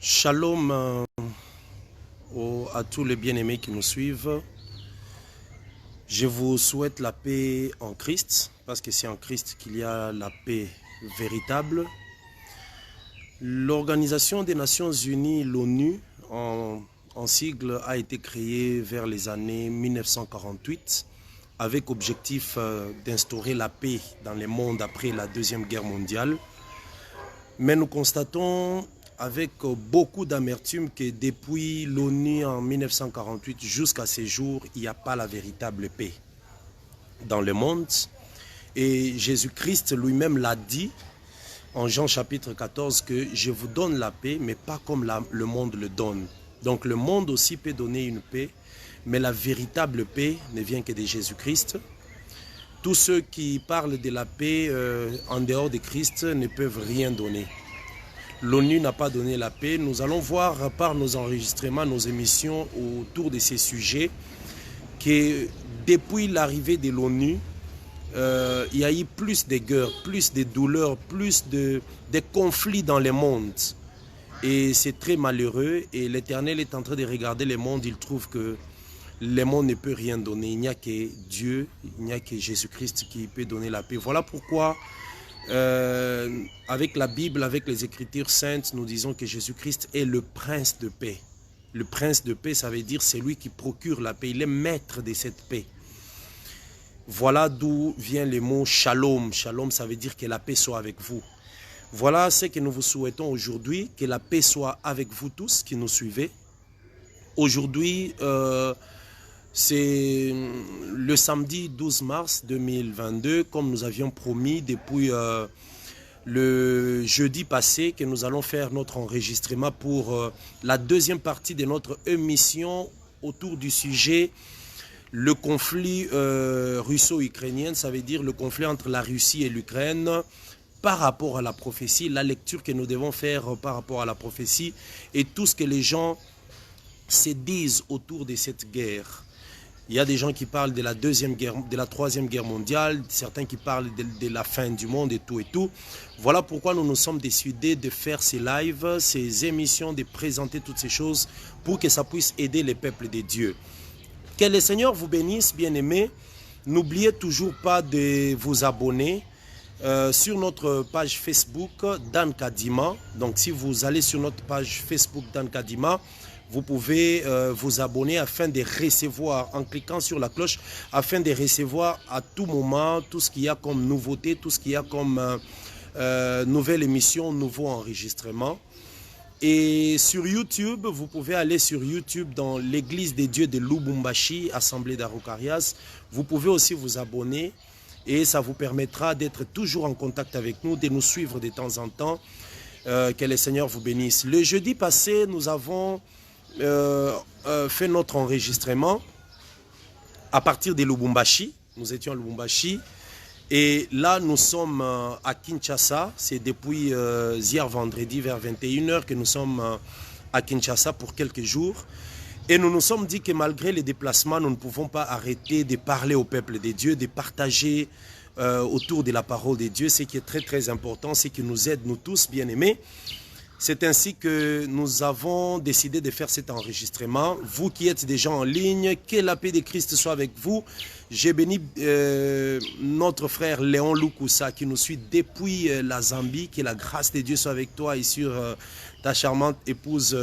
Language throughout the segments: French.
Shalom à tous les bien-aimés qui nous suivent. Je vous souhaite la paix en Christ, parce que c'est en Christ qu'il y a la paix véritable. L'Organisation des Nations Unies, l'ONU, en sigle, a été créée vers les années 1948 avec objectif d'instaurer la paix dans le monde après la Deuxième Guerre mondiale. Mais nous constatons avec beaucoup d'amertume que depuis l'ONU en 1948 jusqu'à ces jours, il n'y a pas la véritable paix dans le monde. Et Jésus-Christ lui-même l'a dit en Jean chapitre 14 que je vous donne la paix, mais pas comme le monde le donne. Donc le monde aussi peut donner une paix, mais la véritable paix ne vient que de Jésus-Christ. Tous ceux qui parlent de la paix en dehors de Christ ne peuvent rien donner. L'ONU n'a pas donné la paix. Nous allons voir par nos enregistrements, nos émissions autour de ces sujets que depuis l'arrivée de l'ONU, il y a eu plus de guerres, plus de douleurs, plus de conflits dans le monde. Et c'est très malheureux. Et l'Éternel est en train de regarder le monde. Il trouve que le monde ne peut rien donner. Il n'y a que Dieu, il n'y a que Jésus-Christ qui peut donner la paix. Voilà pourquoi, avec la Bible, avec les Écritures saintes, nous disons que Jésus-Christ est le prince de paix. Le prince de paix, ça veut dire c'est lui qui procure la paix. Il est maître de cette paix. Voilà d'où vient le mot shalom. Shalom, ça veut dire que la paix soit avec vous. Voilà ce que nous vous souhaitons aujourd'hui, que la paix soit avec vous tous qui nous suivez. Aujourd'hui, c'est le samedi 12 mars 2022, comme nous avions promis depuis le jeudi passé, que nous allons faire notre enregistrement pour la deuxième partie de notre émission autour du sujet le conflit russo-ukrainien, ça veut dire le conflit entre la Russie et l'Ukraine par rapport à la prophétie, la lecture que nous devons faire par rapport à la prophétie et tout ce que les gens se disent autour de cette guerre. Il y a des gens qui parlent de la troisième guerre mondiale, certains qui parlent de la fin du monde et tout et tout. Voilà pourquoi nous nous sommes décidés de faire ces lives, ces émissions, de présenter toutes ces choses pour que ça puisse aider les peuples de Dieu. Que le Seigneur vous bénisse, bien-aimés. N'oubliez toujours pas de vous abonner sur notre page Facebook Dan Kadima. Donc si vous allez sur notre page Facebook Dan Kadima, vous pouvez vous abonner afin de recevoir, en cliquant sur la cloche, afin de recevoir à tout moment tout ce qu'il y a comme nouveauté, tout ce qu'il y a comme nouvelle émission, nouveau enregistrement. Et sur YouTube, vous pouvez aller sur YouTube dans l'église des dieux de Lubumbashi, Assemblée d'Araucarias. Vous pouvez aussi vous abonner et ça vous permettra d'être toujours en contact avec nous, de nous suivre de temps en temps. Que le Seigneur vous bénisse. Le jeudi passé, nous avons fait notre enregistrement à partir de Lubumbashi. Nous étions à Lubumbashi et là nous sommes à Kinshasa. C'est depuis hier vendredi vers 21 h que nous sommes à Kinshasa pour quelques jours et nous nous sommes dit que malgré les déplacements, nous ne pouvons pas arrêter de parler au peuple de Dieu, de partager autour de la parole de Dieu. Ce qui est très très important, c'est qu'il nous aide nous tous, bien-aimés. C'est ainsi que nous avons décidé de faire cet enregistrement. Vous qui êtes déjà en ligne, que la paix de Christ soit avec vous. J'ai béni notre frère Léon Lukusa qui nous suit depuis la Zambie. Que la grâce de Dieu soit avec toi et sur ta charmante épouse,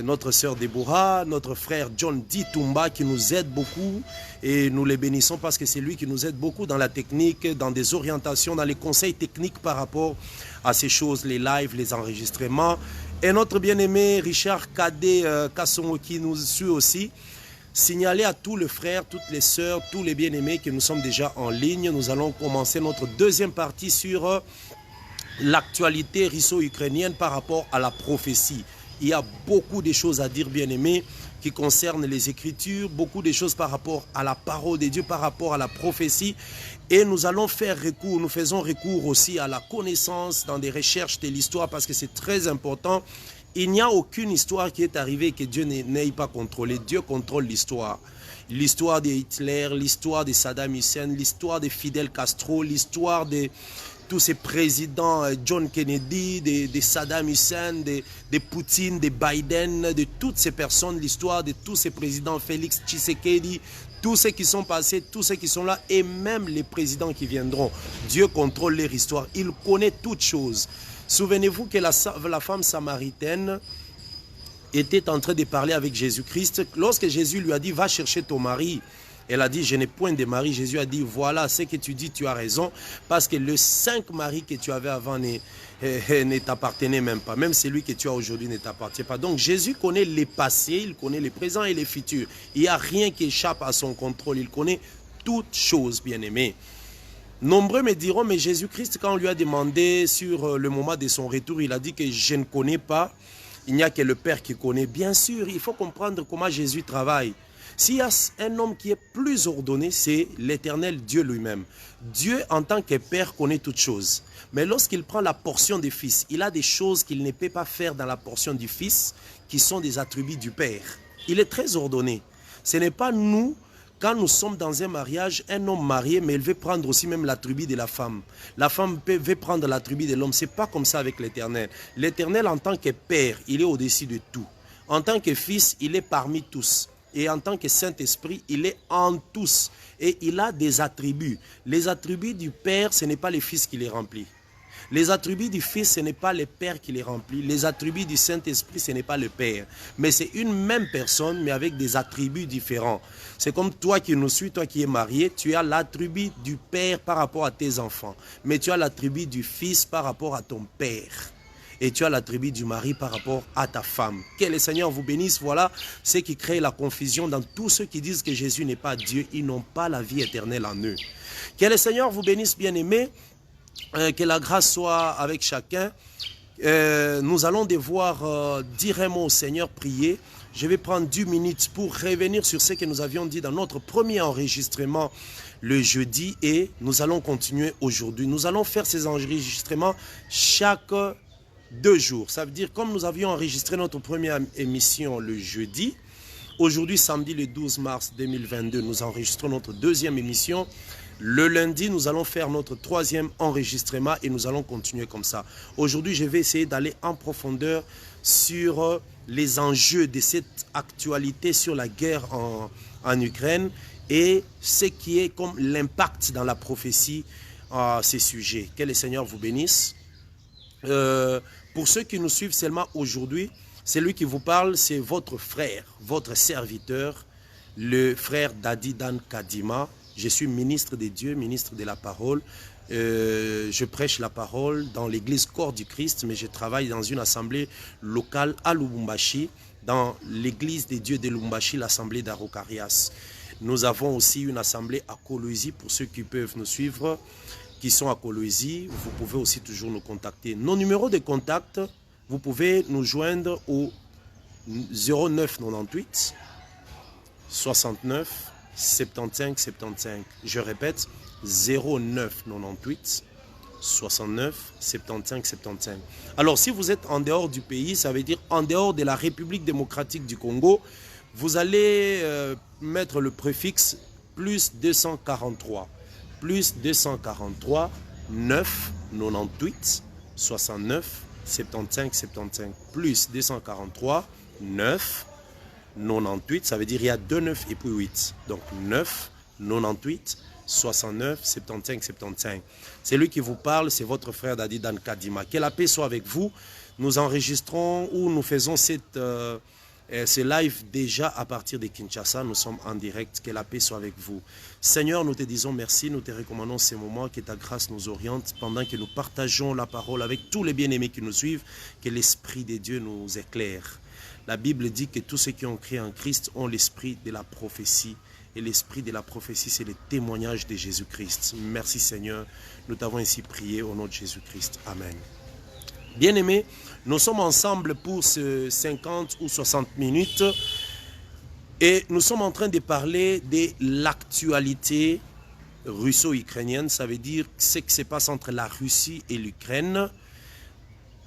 notre sœur Deborah, notre frère John Ditumba qui nous aide beaucoup et nous les bénissons parce que c'est lui qui nous aide beaucoup dans la technique, dans des orientations, dans les conseils techniques par rapport à ces choses, les lives, les enregistrements. Et notre bien-aimé Richard Kadé Kassongo qui nous suit aussi. Signaler à tous les frères, toutes les sœurs, tous les bien-aimés que nous sommes déjà en ligne. Nous allons commencer notre deuxième partie sur l'actualité russo-ukrainienne par rapport à la prophétie. Il y a beaucoup de choses à dire, bien-aimés, qui concernent les Écritures, beaucoup de choses par rapport à la parole de Dieu, par rapport à la prophétie. Et nous allons faire recours, nous faisons recours aussi à la connaissance dans des recherches de l'histoire parce que c'est très important. Il n'y a aucune histoire qui est arrivée que Dieu n'ait pas contrôlé. Dieu contrôle l'histoire. L'histoire de Hitler, l'histoire de Saddam Hussein, l'histoire de Fidel Castro, l'histoire de tous ces présidents, John Kennedy, des Saddam Hussein, des Poutine, des Biden, de toutes ces personnes, l'histoire de tous ces présidents, Félix Tshisekedi, tous ceux qui sont passés, tous ceux qui sont là, et même les présidents qui viendront. Dieu contrôle leur histoire, il connaît toutes choses. Souvenez-vous que la femme samaritaine était en train de parler avec Jésus-Christ. Lorsque Jésus lui a dit, va chercher ton mari, elle a dit, je n'ai point de mari. Jésus a dit, voilà, ce que tu dis, tu as raison, parce que le 5 maris que tu avais avant ne t'appartenait même pas. Même celui que tu as aujourd'hui ne t'appartient pas. Donc Jésus connaît les passés, il connaît les présents et les futurs. Il n'y a rien qui échappe à son contrôle. Il connaît toutes choses, bien-aimés. Nombreux me diront, mais Jésus-Christ, quand on lui a demandé sur le moment de son retour, il a dit que je ne connais pas, il n'y a que le Père qui connaît. Bien sûr, il faut comprendre comment Jésus travaille. S'il y a un homme qui est plus ordonné, c'est l'Éternel Dieu lui-même. Dieu, en tant que Père, connaît toutes choses. Mais lorsqu'il prend la portion du Fils, il a des choses qu'il ne peut pas faire dans la portion du Fils, qui sont des attributs du Père. Il est très ordonné. Ce n'est pas nous. Quand nous sommes dans un mariage, un homme marié, mais il veut prendre aussi même l'attribut de la femme. La femme veut prendre l'attribut de l'homme. Ce n'est pas comme ça avec l'Éternel. L'Éternel, en tant que Père, il est au-dessus de tout. En tant que Fils, il est parmi tous. Et en tant que Saint-Esprit, il est en tous. Et il a des attributs. Les attributs du Père, ce n'est pas le Fils qui les remplit. Les attributs du Fils, ce n'est pas le Père qui les remplit. Les attributs du Saint-Esprit, ce n'est pas le Père. Mais c'est une même personne, mais avec des attributs différents. C'est comme toi qui nous suis, toi qui es marié, tu as l'attribut du Père par rapport à tes enfants. Mais tu as l'attribut du Fils par rapport à ton Père. Et tu as l'attribut du mari par rapport à ta femme. Que le Seigneur vous bénisse. Voilà ce qui crée la confusion dans tous ceux qui disent que Jésus n'est pas Dieu. Ils n'ont pas la vie éternelle en eux. Que le Seigneur vous bénisse, bien-aimés. Que la grâce soit avec chacun. Nous allons devoir dire un mot au Seigneur, prier. Je vais prendre 10 minutes pour revenir sur ce que nous avions dit dans notre premier enregistrement le jeudi. Et nous allons continuer aujourd'hui. Nous allons faire ces enregistrements chaque 2 jours. Ça veut dire, comme nous avions enregistré notre première émission le jeudi, aujourd'hui, samedi le 12 mars 2022, nous enregistrons notre deuxième émission. Le lundi, nous allons faire notre 3e enregistrement et nous allons continuer comme ça. Aujourd'hui, je vais essayer d'aller en profondeur sur les enjeux de cette actualité sur la guerre en Ukraine et ce qui est comme l'impact dans la prophétie à ces sujets. Que le Seigneur vous bénisse. Pour ceux qui nous suivent seulement aujourd'hui, celui qui vous parle, c'est votre frère, votre serviteur, le frère Dadi Dan Kadima. Je suis ministre de Dieu, ministre de la parole. Je prêche la parole dans l'église Corps du Christ, mais je travaille dans une assemblée locale à Lubumbashi, dans l'église des dieux de Lubumbashi, l'assemblée d'Arokarias. Nous avons aussi une assemblée à Kolwezi, pour ceux qui peuvent nous suivre, qui sont à Kolwezi. Vous pouvez aussi toujours nous contacter. Nos numéros de contact, vous pouvez nous joindre au 0998 69 75 75. Je répète, 0998 69 75 75. Alors, si vous êtes en dehors du pays, ça veut dire en dehors de la République démocratique du Congo, vous allez mettre le préfixe plus 243. Plus 243 9 98 69 75 75. Plus 243 9 98, ça veut dire il y a 2 9 et puis 8. Donc 9, 98, 69, 75, 75. C'est lui qui vous parle, c'est votre frère Dadi Dan Kadima. Que la paix soit avec vous. Nous enregistrons ou nous faisons ce live déjà à partir de Kinshasa. Nous sommes en direct. Que la paix soit avec vous. Seigneur, nous te disons merci. Nous te recommandons ces moments. Que ta grâce nous oriente pendant que nous partageons la parole avec tous les bien-aimés qui nous suivent. Que l'Esprit de Dieu nous éclaire. La Bible dit que tous ceux qui ont cru en Christ ont l'esprit de la prophétie. Et l'esprit de la prophétie, c'est le témoignage de Jésus-Christ. Merci Seigneur. Nous t'avons ainsi prié au nom de Jésus-Christ. Amen. Bien-aimés, nous sommes ensemble pour ce 50 ou 60 minutes. Et nous sommes en train de parler de l'actualité russo-ukrainienne. Ça veut dire ce qui se passe entre la Russie et l'Ukraine.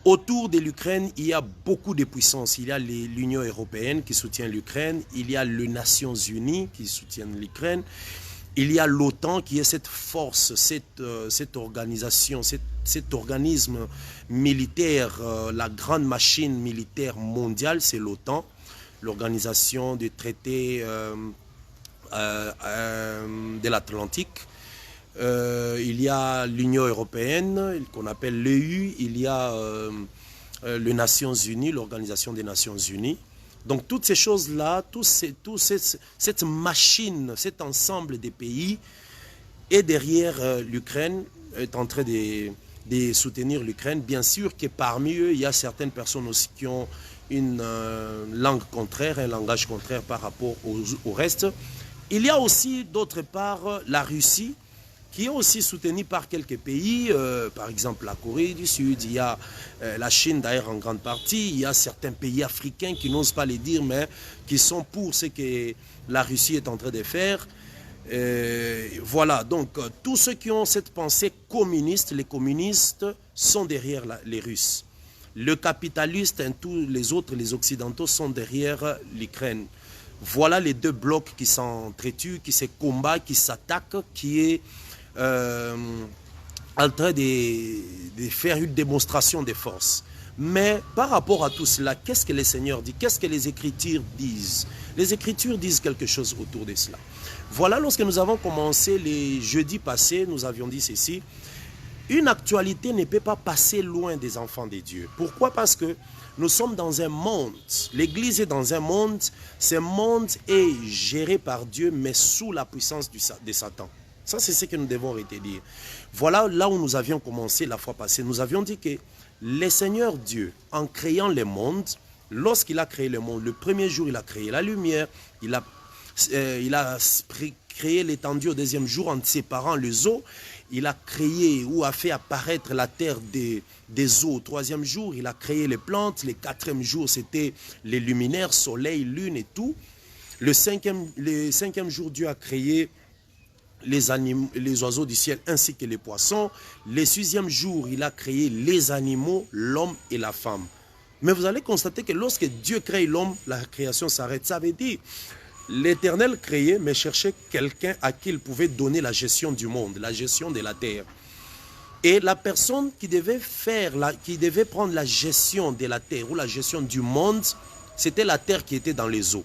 Autour de l'Ukraine, il y a beaucoup de puissances. Il y a l'Union européenne qui soutient l'Ukraine. Il y a les Nations Unies qui soutiennent l'Ukraine. Il y a l'OTAN qui est cette force, cette organisation, cet organisme militaire, la grande machine militaire mondiale, c'est l'OTAN, l'organisation du traité de l'Atlantique. Il y a l'Union européenne, qu'on appelle l'EU, il y a les Nations Unies, l'Organisation des Nations Unies. Donc toutes ces choses-là, cette machine, cet ensemble des pays est derrière l'Ukraine, est en train de soutenir l'Ukraine. Bien sûr que parmi eux, il y a certaines personnes aussi qui ont une langue contraire, un langage contraire par rapport au reste. Il y a aussi d'autre part la Russie, qui est aussi soutenu par quelques pays, par exemple la Corée du Sud, il y a la Chine d'ailleurs en grande partie, il y a certains pays africains qui n'osent pas les dire, mais qui sont pour ce que la Russie est en train de faire. Voilà, donc tous ceux qui ont cette pensée communiste, les communistes sont derrière les Russes. Le capitaliste et tous les autres, les Occidentaux, sont derrière l'Ukraine. Voilà les deux blocs qui s'entretuent, qui se combattent, qui s'attaquent, qui est en train de faire une démonstration de force. Mais par rapport à tout cela, qu'est-ce que le Seigneur dit? Qu'est-ce que les Écritures disent? Les Écritures disent quelque chose autour de cela. Voilà, lorsque nous avons commencé les jeudis passés, nous avions dit ceci. Une actualité ne peut pas passer loin des enfants de Dieu. Pourquoi? Parce que nous sommes dans un monde. L'Église est dans un monde. Ce monde est géré par Dieu, mais sous la puissance de Satan. Ça, c'est ce que nous devons retenir. Voilà là où nous avions commencé la fois passée. Nous avions dit que le Seigneur Dieu, en créant le monde, lorsqu'il a créé le monde, le premier jour, il a créé la lumière, il a créé l'étendue au deuxième jour en séparant les eaux, il a créé ou a fait apparaître la terre des eaux. Au troisième jour, il a créé les plantes. Le quatrième jour, c'était les luminaires, soleil, lune et tout. Le cinquième jour, Dieu a créé les oiseaux du ciel ainsi que les poissons. Le sixième jour, il a créé les animaux, l'homme et la femme. Mais vous allez constater que lorsque Dieu crée l'homme, la création s'arrête. Ça veut dire, l'Éternel créait, mais cherchait quelqu'un à qui il pouvait donner la gestion du monde, la gestion de la terre. Et la personne qui devait prendre la gestion de la terre ou la gestion du monde, c'était la terre qui était dans les eaux.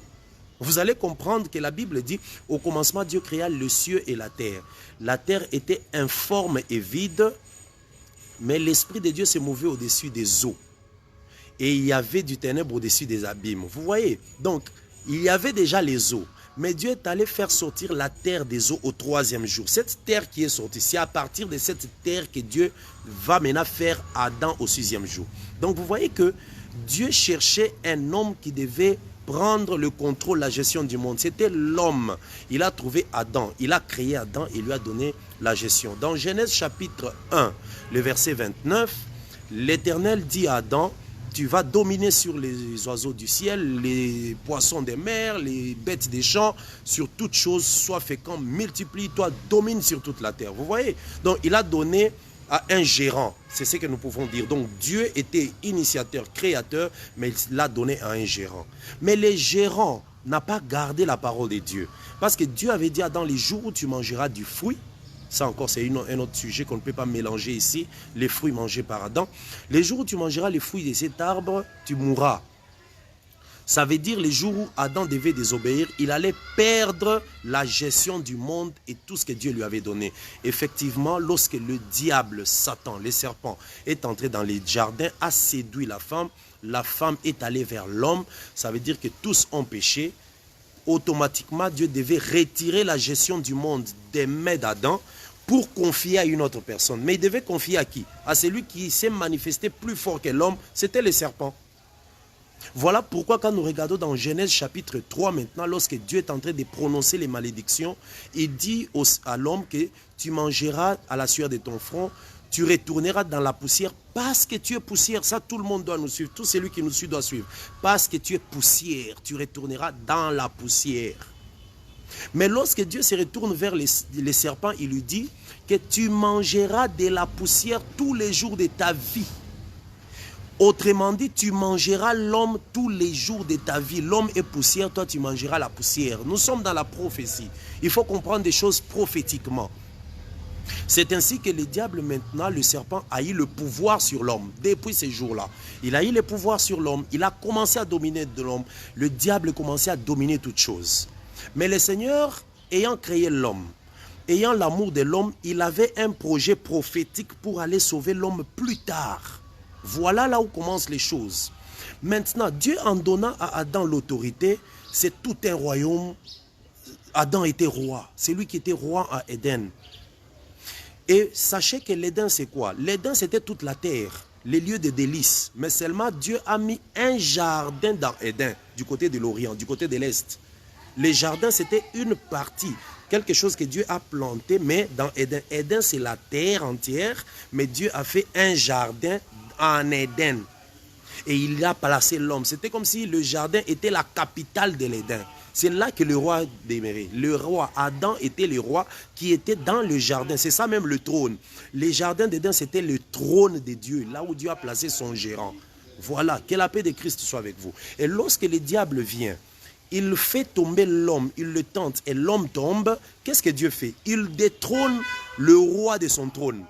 Vous allez comprendre que la Bible dit, au commencement, Dieu créa le ciel et la terre. La terre était informe et vide, mais l'Esprit de Dieu se mouvait au-dessus des eaux. Et il y avait du ténèbre au-dessus des abîmes. Vous voyez? Donc, il y avait déjà les eaux. Mais Dieu est allé faire sortir la terre des eaux au troisième jour. Cette terre qui est sortie, c'est à partir de cette terre que Dieu va maintenant faire Adam au sixième jour. Donc, vous voyez que Dieu cherchait un homme qui devait prendre le contrôle, la gestion du monde. C'était l'homme. Il a trouvé Adam. Il a créé Adam et lui a donné la gestion. Dans Genèse chapitre 1, le verset 29, l'Éternel dit à Adam, tu vas dominer sur les oiseaux du ciel, les poissons des mers, les bêtes des champs, sur toutes choses, sois fécond, multiplie-toi, domine sur toute la terre. Vous voyez? Donc il a donné à un gérant, c'est ce que nous pouvons dire. Donc Dieu était initiateur, créateur, mais il l'a donné à un gérant. Mais le gérant n'a pas gardé la parole de Dieu. Parce que Dieu avait dit, dans les jours où tu mangeras du fruit, ça encore c'est un autre sujet qu'on ne peut pas mélanger ici, les fruits mangés par Adam. Les jours où tu mangeras les fruits de cet arbre, tu mourras. Ça veut dire les jours où Adam devait désobéir, il allait perdre la gestion du monde et tout ce que Dieu lui avait donné. Effectivement, lorsque le diable, Satan, le serpent, est entré dans les jardins, a séduit la femme est allée vers l'homme, ça veut dire que tous ont péché. Automatiquement, Dieu devait retirer la gestion du monde des mains d'Adam pour confier à une autre personne. Mais il devait confier à qui? À celui qui s'est manifesté plus fort que l'homme, c'était le serpent. Voilà pourquoi quand nous regardons dans Genèse chapitre 3 maintenant, lorsque Dieu est en train de prononcer les malédictions, il dit à l'homme que tu mangeras à la sueur de ton front, tu retourneras dans la poussière parce que tu es poussière. Ça, tout le monde doit nous suivre. Tout celui qui nous suit doit suivre. Parce que tu es poussière, tu retourneras dans la poussière. Mais lorsque Dieu se retourne vers les serpents, il lui dit que tu mangeras de la poussière tous les jours de ta vie. Autrement dit, tu mangeras l'homme tous les jours de ta vie. L'homme est poussière, toi tu mangeras la poussière. Nous sommes dans la prophétie. Il faut comprendre des choses prophétiquement. C'est ainsi que le diable maintenant, le serpent, a eu le pouvoir sur l'homme. Depuis ces jours-là, il a eu le pouvoir sur l'homme. Il a commencé à dominer de l'homme. Le diable commençait à dominer toutes choses. Mais le Seigneur, ayant créé l'homme, ayant l'amour de l'homme, il avait un projet prophétique pour aller sauver l'homme plus tard. Voilà là où commencent les choses. Maintenant, Dieu en donnant à Adam l'autorité, c'est tout un royaume. Adam était roi. C'est lui qui était roi à Éden. Et sachez que l'Éden, c'est quoi? L'Éden, c'était toute la terre, les lieux de délices. Mais seulement Dieu a mis un jardin dans Éden, du côté de l'Orient, du côté de l'Est. Les jardins, c'était une partie, quelque chose que Dieu a planté, mais dans Éden. Éden, c'est la terre entière, mais Dieu a fait un jardin en Éden. Et il a placé l'homme. C'était comme si le jardin était la capitale de l'Éden. C'est là que le roi demeurait. Le roi Adam était le roi qui était dans le jardin. C'est ça même le trône. Les jardins d'Éden, c'était le trône de Dieu, là où Dieu a placé son gérant. Voilà, que la paix de Christ soit avec vous. Et lorsque le diable vient, il fait tomber l'homme, il le tente et l'homme tombe, qu'est-ce que Dieu fait? Il détrône le roi de son trône.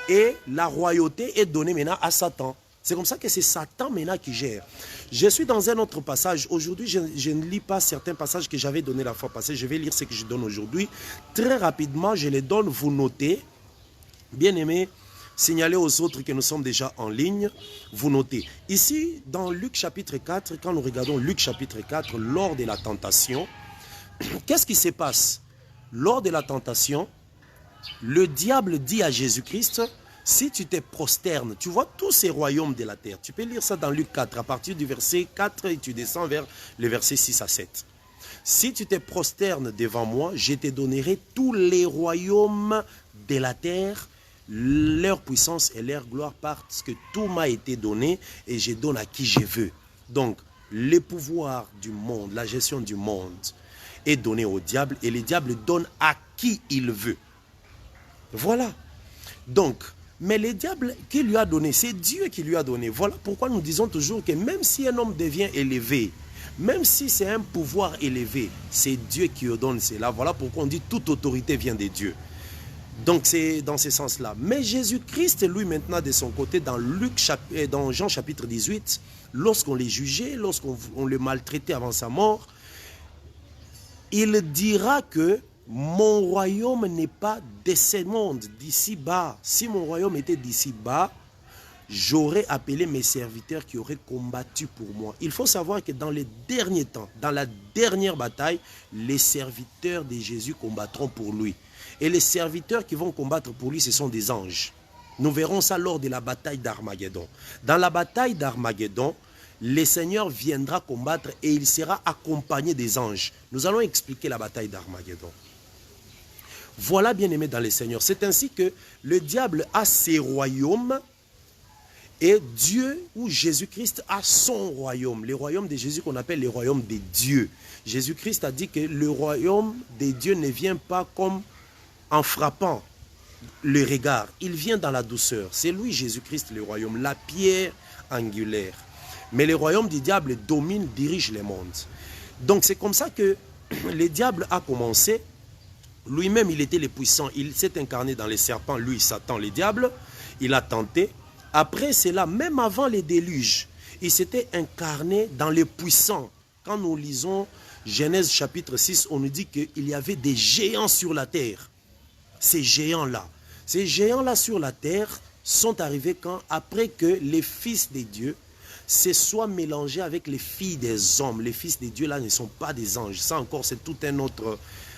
Et la royauté est donnée maintenant à Satan. C'est comme ça que c'est Satan maintenant qui gère. Je suis dans un autre passage. Aujourd'hui, je ne lis pas certains passages que j'avais donnés la fois passée. Je vais lire ce que je donne aujourd'hui. Très rapidement, je les donne, vous notez. Bien aimé, signalez aux autres que nous sommes déjà en ligne. Vous notez. Ici, dans Luc chapitre 4, quand nous regardons Luc chapitre 4, lors de la tentation, qu'est-ce qui se passe? Lors de la tentation, le diable dit à Jésus-Christ, si tu te prosternes, tu vois tous ces royaumes de la terre. Tu peux lire ça dans Luc 4, à partir du verset 4 et tu descends vers le verset 6 à 7. Si tu te prosternes devant moi, je te donnerai tous les royaumes de la terre, leur puissance et leur gloire, parce que tout m'a été donné et je donne à qui je veux. Donc, le pouvoir du monde, la gestion du monde est donné au diable et le diable donne à qui il veut. Voilà. Donc, mais le diable qui lui a donné, c'est Dieu qui lui a donné. Voilà pourquoi nous disons toujours que même si un homme devient élevé, même si c'est un pouvoir élevé, c'est Dieu qui lui donne cela. Voilà pourquoi on dit toute autorité vient de Dieu. Donc c'est dans ce sens-là. Mais Jésus-Christ, lui maintenant de son côté, dans Jean chapitre 18, lorsqu'on les jugeait, lorsqu'on le maltraitait avant sa mort, il dira que mon royaume n'est pas de ce monde, d'ici bas. Si mon royaume était d'ici bas, j'aurais appelé mes serviteurs qui auraient combattu pour moi. Il faut savoir que dans les derniers temps, dans la dernière bataille, les serviteurs de Jésus combattront pour lui. Et les serviteurs qui vont combattre pour lui, ce sont des anges. Nous verrons ça lors de la bataille d'Armageddon. Dans la bataille d'Armageddon, le Seigneur viendra combattre et il sera accompagné des anges. Nous allons expliquer la bataille d'Armageddon. Voilà, bien aimé dans le Seigneur. C'est ainsi que le diable a ses royaumes et Dieu ou Jésus-Christ a son royaume. Le royaume de Jésus qu'on appelle le royaume des dieux. Jésus-Christ a dit que le royaume des dieux ne vient pas comme en frappant le regard. Il vient dans la douceur. C'est lui, Jésus-Christ, le royaume, la pierre angulaire. Mais le royaume du diable domine, dirige le monde. Donc c'est comme ça que le diable a commencé. Lui-même, il était le puissant. Il s'est incarné dans les serpents, lui, Satan, le diable. Il a tenté. Après cela, même avant les déluges, il s'était incarné dans les puissants. Quand nous lisons Genèse chapitre 6, on nous dit qu'il y avait des géants sur la terre. Ces géants-là sur la terre sont arrivés quand? Après que les fils de Dieu se soient mélangés avec les filles des hommes. Les fils de Dieu là ne sont pas des anges. Ça encore, c'est tout un autre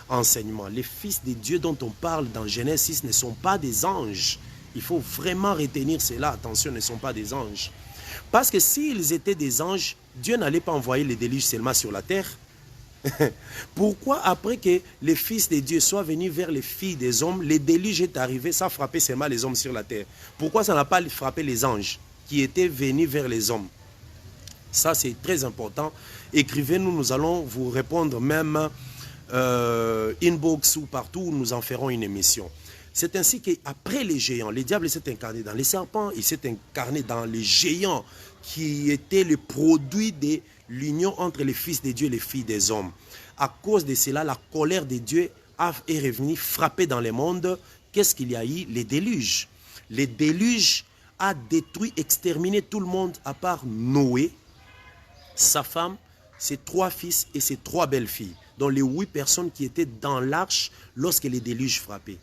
enseignement. Les fils de Dieu dont on parle dans Genèse 6 ne sont pas des anges. Il faut vraiment retenir cela. Attention, ne sont pas des anges. Parce que s'ils étaient des anges, Dieu n'allait pas envoyer les déluges seulement sur la terre. Pourquoi après que les fils de Dieu soient venus vers les filles des hommes, les déluges est arrivé, ça frappait seulement les hommes sur la terre? Pourquoi ça n'a pas frappé les anges qui étaient venus vers les hommes? Ça c'est très important. Écrivez-nous, nous allons vous répondre même inbox ou partout où nous en ferons une émission. C'est ainsi qu'après les géants, le diable s'est incarné dans les serpents, il s'est incarné dans les géants qui étaient le produit de l'union entre les fils de Dieu et les filles des hommes. À cause de cela, la colère de Dieu est revenue frapper dans le monde. Qu'est-ce qu'il y a eu? Les déluges. Les déluges a détruit, exterminé tout le monde à part Noé, sa femme, ses 3 fils et ses 3 belles-filles, dont les 8 personnes qui étaient dans l'arche lorsque les déluges frappaient.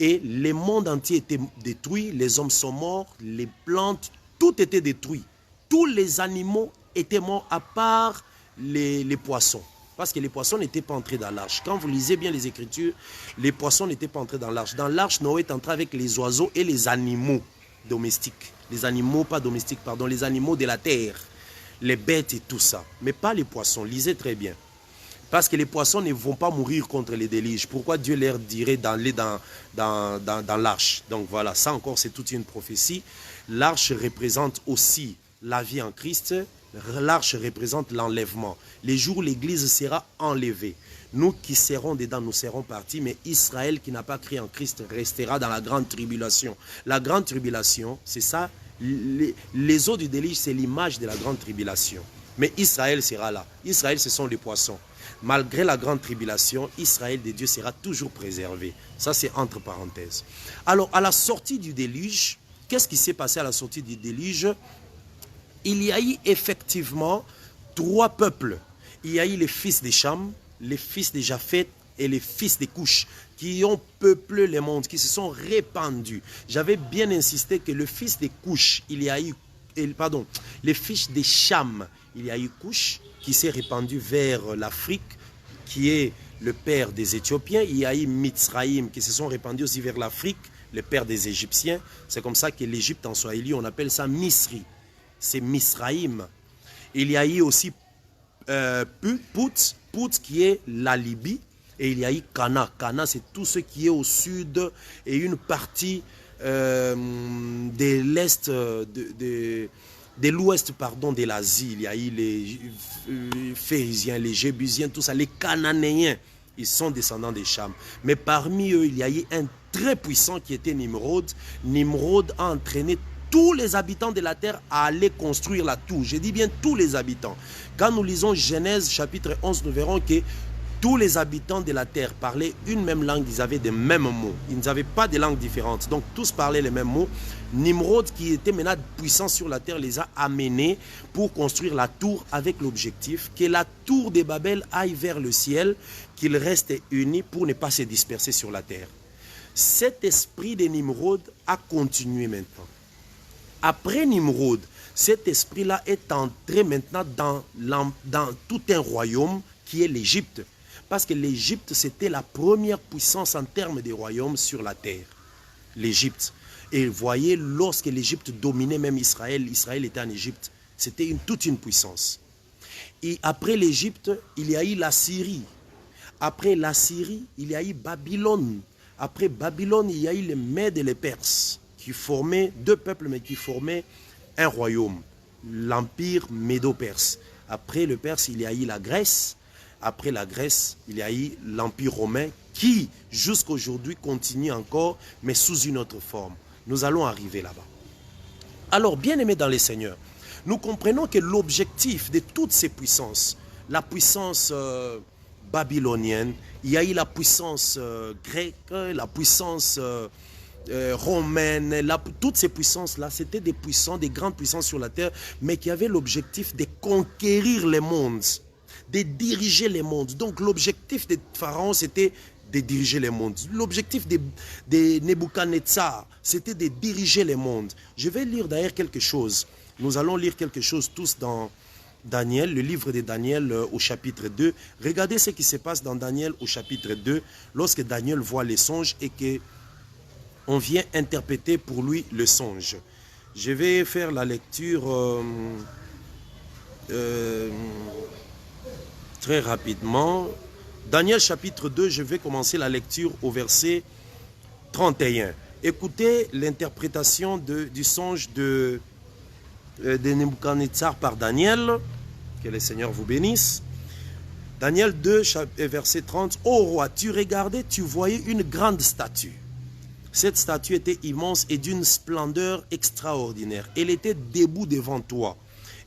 Et le monde entier était détruit, les hommes sont morts, les plantes, tout était détruit. Tous les animaux étaient morts à part les poissons. Parce que les poissons n'étaient pas entrés dans l'arche. Quand vous lisez bien les Écritures, les poissons n'étaient pas entrés dans l'arche. Dans l'arche, Noé est entré avec les oiseaux et les animaux domestiques. Les animaux, pas domestiques, pardon, les animaux de la terre. Les bêtes et tout ça. Mais pas les poissons. Lisez très bien. Parce que les poissons ne vont pas mourir contre les déluges. Pourquoi Dieu leur dirait d'aller dans l'arche? Donc voilà, ça encore c'est toute une prophétie. L'arche représente aussi la vie en Christ. L'arche représente l'enlèvement. Les jours où l'Église sera enlevée. Nous qui serons dedans, nous serons partis, mais Israël qui n'a pas cru en Christ restera dans la grande tribulation. La grande tribulation, c'est ça. Les eaux du déluge, c'est l'image de la grande tribulation. Mais Israël sera là. Israël, ce sont les poissons. Malgré la grande tribulation, Israël de Dieu sera toujours préservé. Ça, c'est entre parenthèses. Alors, à la sortie du déluge, qu'est-ce qui s'est passé à la sortie du déluge? Il y a eu effectivement 3 peuples. Il y a eu les fils de Cham, les fils de Japheth et les fils de Couche qui ont peuplé le monde, qui se sont répandus. J'avais bien insisté que le fils de Couche, il y a eu, pardon, les fils de Cham, il y a eu Couche qui s'est répandu vers l'Afrique, qui est le père des Éthiopiens. Il y a eu Mitzraïm qui se sont répandus aussi vers l'Afrique, le père des Égyptiens. C'est comme ça que l'Égypte en Swahili, on appelle ça Misri. C'est Misraïm. Il y a eu aussi Pout qui est la Libye. Et il y a eu Cana. Cana, c'est tout ce qui est au sud et une partie de l'est, de l'ouest, pardon, de l'Asie. Il y a eu les Phérésiens, les Jébusiens, tout ça. Les Cananéens, ils sont descendants des Cham. Mais parmi eux, il y a eu un très puissant qui était Nimrod. Nimrod a entraîné tous les habitants de la terre à aller construire la tour. Je dis bien tous les habitants. Quand nous lisons Genèse chapitre 11, nous verrons que tous les habitants de la terre parlaient une même langue, ils avaient des mêmes mots. Ils n'avaient pas de langues différentes. Donc tous parlaient les mêmes mots. Nimrod, qui était maintenant puissant sur la terre, les a amenés pour construire la tour avec l'objectif que la tour de Babel aille vers le ciel, qu'ils restent unis pour ne pas se disperser sur la terre. Cet esprit de Nimrod a continué maintenant. Après Nimrod, cet esprit-là est entré maintenant dans tout un royaume qui est l'Égypte. Parce que l'Égypte, c'était la première puissance en termes de royaume sur la terre. L'Égypte. Et vous voyez, lorsque l'Égypte dominait même Israël, Israël était en Égypte. C'était toute une puissance. Et après l'Égypte, il y a eu la Syrie. Après la Syrie, il y a eu Babylone. Après Babylone, il y a eu les Mèdes et les Perses, qui formaient 2 peuples, mais qui formaient un royaume. L'empire médo-perse. Après le Perse, il y a eu la Grèce. Après la Grèce, il y a eu l'Empire romain qui, jusqu'à aujourd'hui, continue encore, mais sous une autre forme. Nous allons arriver là-bas. Alors, bien-aimés dans les Seigneurs, nous comprenons que l'objectif de toutes ces puissances, la puissance babylonienne, il y a eu la puissance grecque, la puissance romaine, toutes ces puissances-là, c'était des puissants, des grandes puissances sur la terre, mais qui avaient l'objectif de conquérir les mondes, de diriger les mondes. Donc l'objectif de Pharaon, c'était de diriger les mondes. L'objectif de Nebuchadnezzar, c'était de diriger les mondes. Je vais lire d'ailleurs quelque chose. Nous allons lire quelque chose tous dans Daniel, le livre de Daniel au chapitre 2. Regardez ce qui se passe dans Daniel au chapitre 2, lorsque Daniel voit les songes et qu'on vient interpréter pour lui le songe. Je vais faire la lecture très rapidement. Daniel chapitre 2, je vais commencer la lecture au verset 31. Écoutez l'interprétation du songe de Nebuchadnezzar par Daniel. Que le Seigneur vous bénisse. Daniel 2, verset 30. Ô roi, tu regardais, tu voyais une grande statue. Cette statue était immense et d'une splendeur extraordinaire. Elle était debout devant toi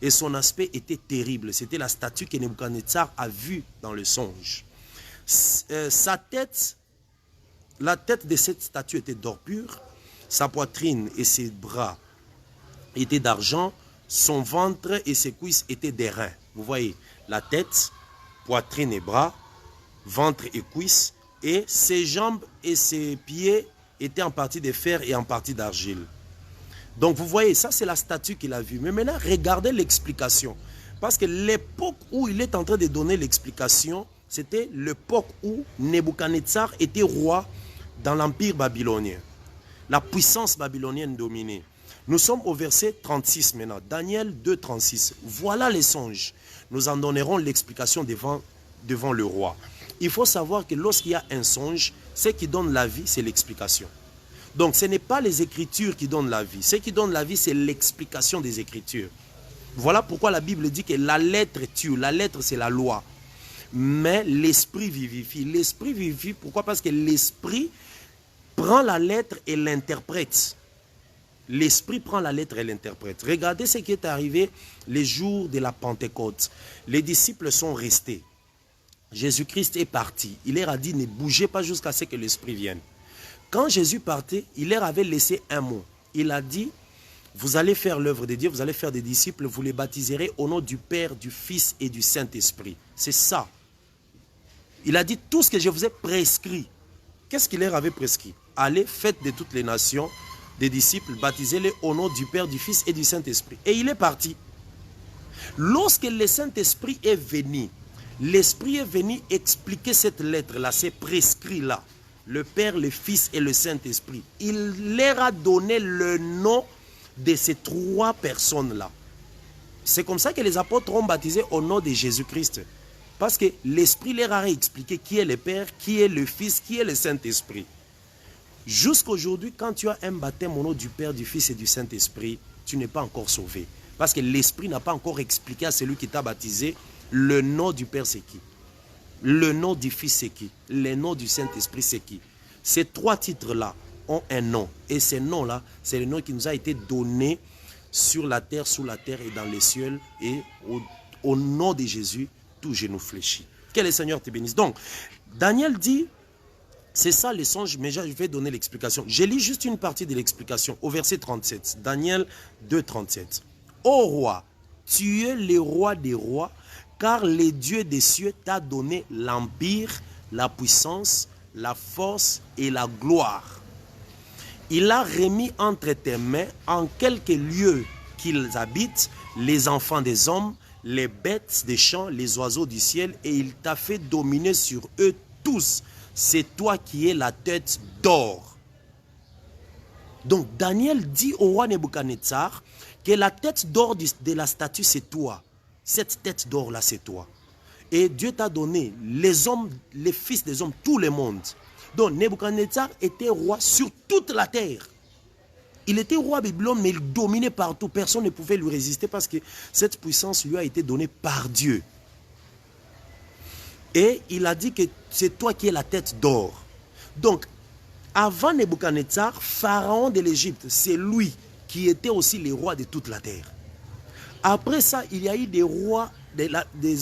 et son aspect était terrible. C'était la statue que Nebuchadnezzar a vue dans le songe. Sa tête, la tête de cette statue était d'or pur, sa poitrine et ses bras étaient d'argent, son ventre et ses cuisses étaient d'airain. Vous voyez, la tête, poitrine et bras, ventre et cuisses, et ses jambes et ses pieds étaient en partie de fer et en partie d'argile. Donc vous voyez, ça c'est la statue qu'il a vue. Mais maintenant, regardez l'explication. Parce que l'époque où il est en train de donner l'explication, c'était l'époque où Nebuchadnezzar était roi dans l'empire babylonien. La puissance babylonienne dominait. Nous sommes au verset 36 maintenant. Daniel 2, 36. Voilà les songes. Nous en donnerons l'explication devant le roi. Il faut savoir que lorsqu'il y a un songe, ce qui donne la vie, c'est l'explication. Donc ce n'est pas les Écritures qui donnent la vie. Ce qui donne la vie, c'est l'explication des Écritures. Voilà pourquoi la Bible dit que la lettre tue. La lettre, c'est la loi. Mais l'esprit vivifie. L'esprit vivifie, pourquoi? Parce que l'esprit prend la lettre et l'interprète. L'esprit prend la lettre et l'interprète. Regardez ce qui est arrivé les jours de la Pentecôte. Les disciples sont restés. Jésus-Christ est parti. Il leur a dit, ne bougez pas jusqu'à ce que l'esprit vienne. Quand Jésus partait, il leur avait laissé un mot. Il a dit, vous allez faire l'œuvre de Dieu, vous allez faire des disciples, vous les baptiserez au nom du Père, du Fils et du Saint-Esprit. C'est ça. Il a dit tout ce que je vous ai prescrit. Qu'est-ce qu'il leur avait prescrit? Allez, faites de toutes les nations des disciples, baptisez-les au nom du Père, du Fils et du Saint-Esprit. Et il est parti. Lorsque le Saint-Esprit est venu, l'Esprit est venu expliquer cette lettre-là, ces prescrits-là. Le Père, le Fils et le Saint-Esprit. Il leur a donné le nom de ces trois personnes-là. C'est comme ça que les apôtres ont baptisé au nom de Jésus-Christ. Parce que l'Esprit leur a expliqué qui est le Père, qui est le Fils, qui est le Saint-Esprit. Jusqu'aujourd'hui, quand tu as un baptême au nom du Père, du Fils et du Saint-Esprit, tu n'es pas encore sauvé. Parce que l'Esprit n'a pas encore expliqué à celui qui t'a baptisé le nom du Père c'est qui. Le nom du Fils c'est qui. Le nom du Saint-Esprit c'est qui. Ces trois titres-là ont un nom. Et ce nom-là, c'est le nom qui nous a été donné sur la terre, sous la terre et dans les cieux. Et au nom de Jésus, tout genou fléchit. Que le Seigneur te bénisse. Donc, Daniel dit, c'est ça les songes, mais je vais donner l'explication. Je lis juste une partie de l'explication au verset 37. Daniel 2, 37. Ô roi, tu es le roi des rois, car le Dieu des cieux t'a donné l'empire, la puissance, la force et la gloire. Il a remis entre tes mains en quelques lieux qu'ils habitent les enfants des hommes, les bêtes des champs, les oiseaux du ciel, et il t'a fait dominer sur eux tous. C'est toi qui es la tête d'or. Donc Daniel dit au roi Nebuchadnezzar que la tête d'or de la statue c'est toi. Cette tête d'or là c'est toi. Et Dieu t'a donné les hommes, les fils des hommes, tout le monde. Donc Nebuchadnezzar était roi sur toute la terre. Il était roi à Babylone, mais il dominait partout. Personne ne pouvait lui résister parce que cette puissance lui a été donnée par Dieu. Et il a dit que c'est toi qui es la tête d'or. Donc, avant Nebuchadnezzar, pharaon de l'Égypte, c'est lui qui était aussi le roi de toute la terre. Après ça, il y a eu des rois, des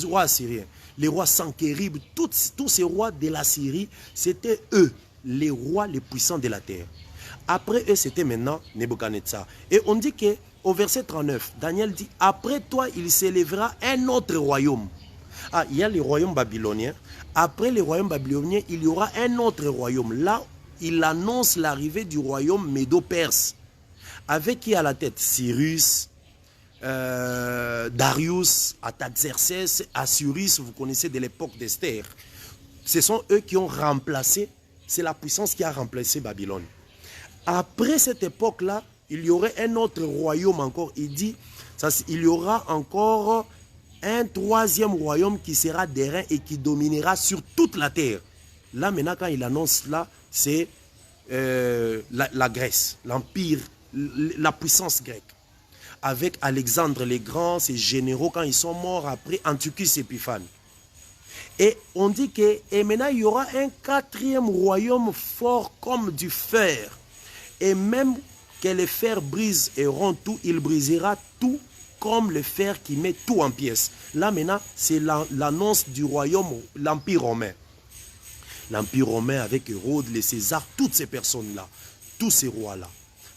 rois assyriens. Les rois Sankérib, tous ces rois de la Syrie, c'était eux, les rois les puissants de la terre. Après eux, c'était maintenant Nebuchadnezzar. Et on dit qu'au verset 39, Daniel dit, après toi, il s'élèvera un autre royaume. Ah, il y a le royaume babylonien. Après le royaume babylonien, il y aura un autre royaume. Là, il annonce l'arrivée du royaume médo-perse. Avec qui à la tête? Cyrus, Darius, Artaxerxès, Assuris, vous connaissez de l'époque d'Esther. Ce sont eux qui ont remplacé, c'est la puissance qui a remplacé Babylone. Après cette époque-là, il y aurait un autre royaume encore. Il dit, il y aura encore un troisième royaume qui sera d'airain et qui dominera sur toute la terre. Là, maintenant, quand il annonce là, c'est la Grèce, l'empire, la puissance grecque. Avec Alexandre le Grand, ses généraux, quand ils sont morts, après Antiochus Épiphane. Et on dit que et maintenant, il y aura un quatrième royaume fort comme du fer. Et même que le fer brise et rompt tout, il brisera tout comme le fer qui met tout en pièces. Là maintenant, c'est l'annonce du royaume, l'Empire romain. L'Empire romain avec Hérode, les Césars, toutes ces personnes-là, tous ces rois-là.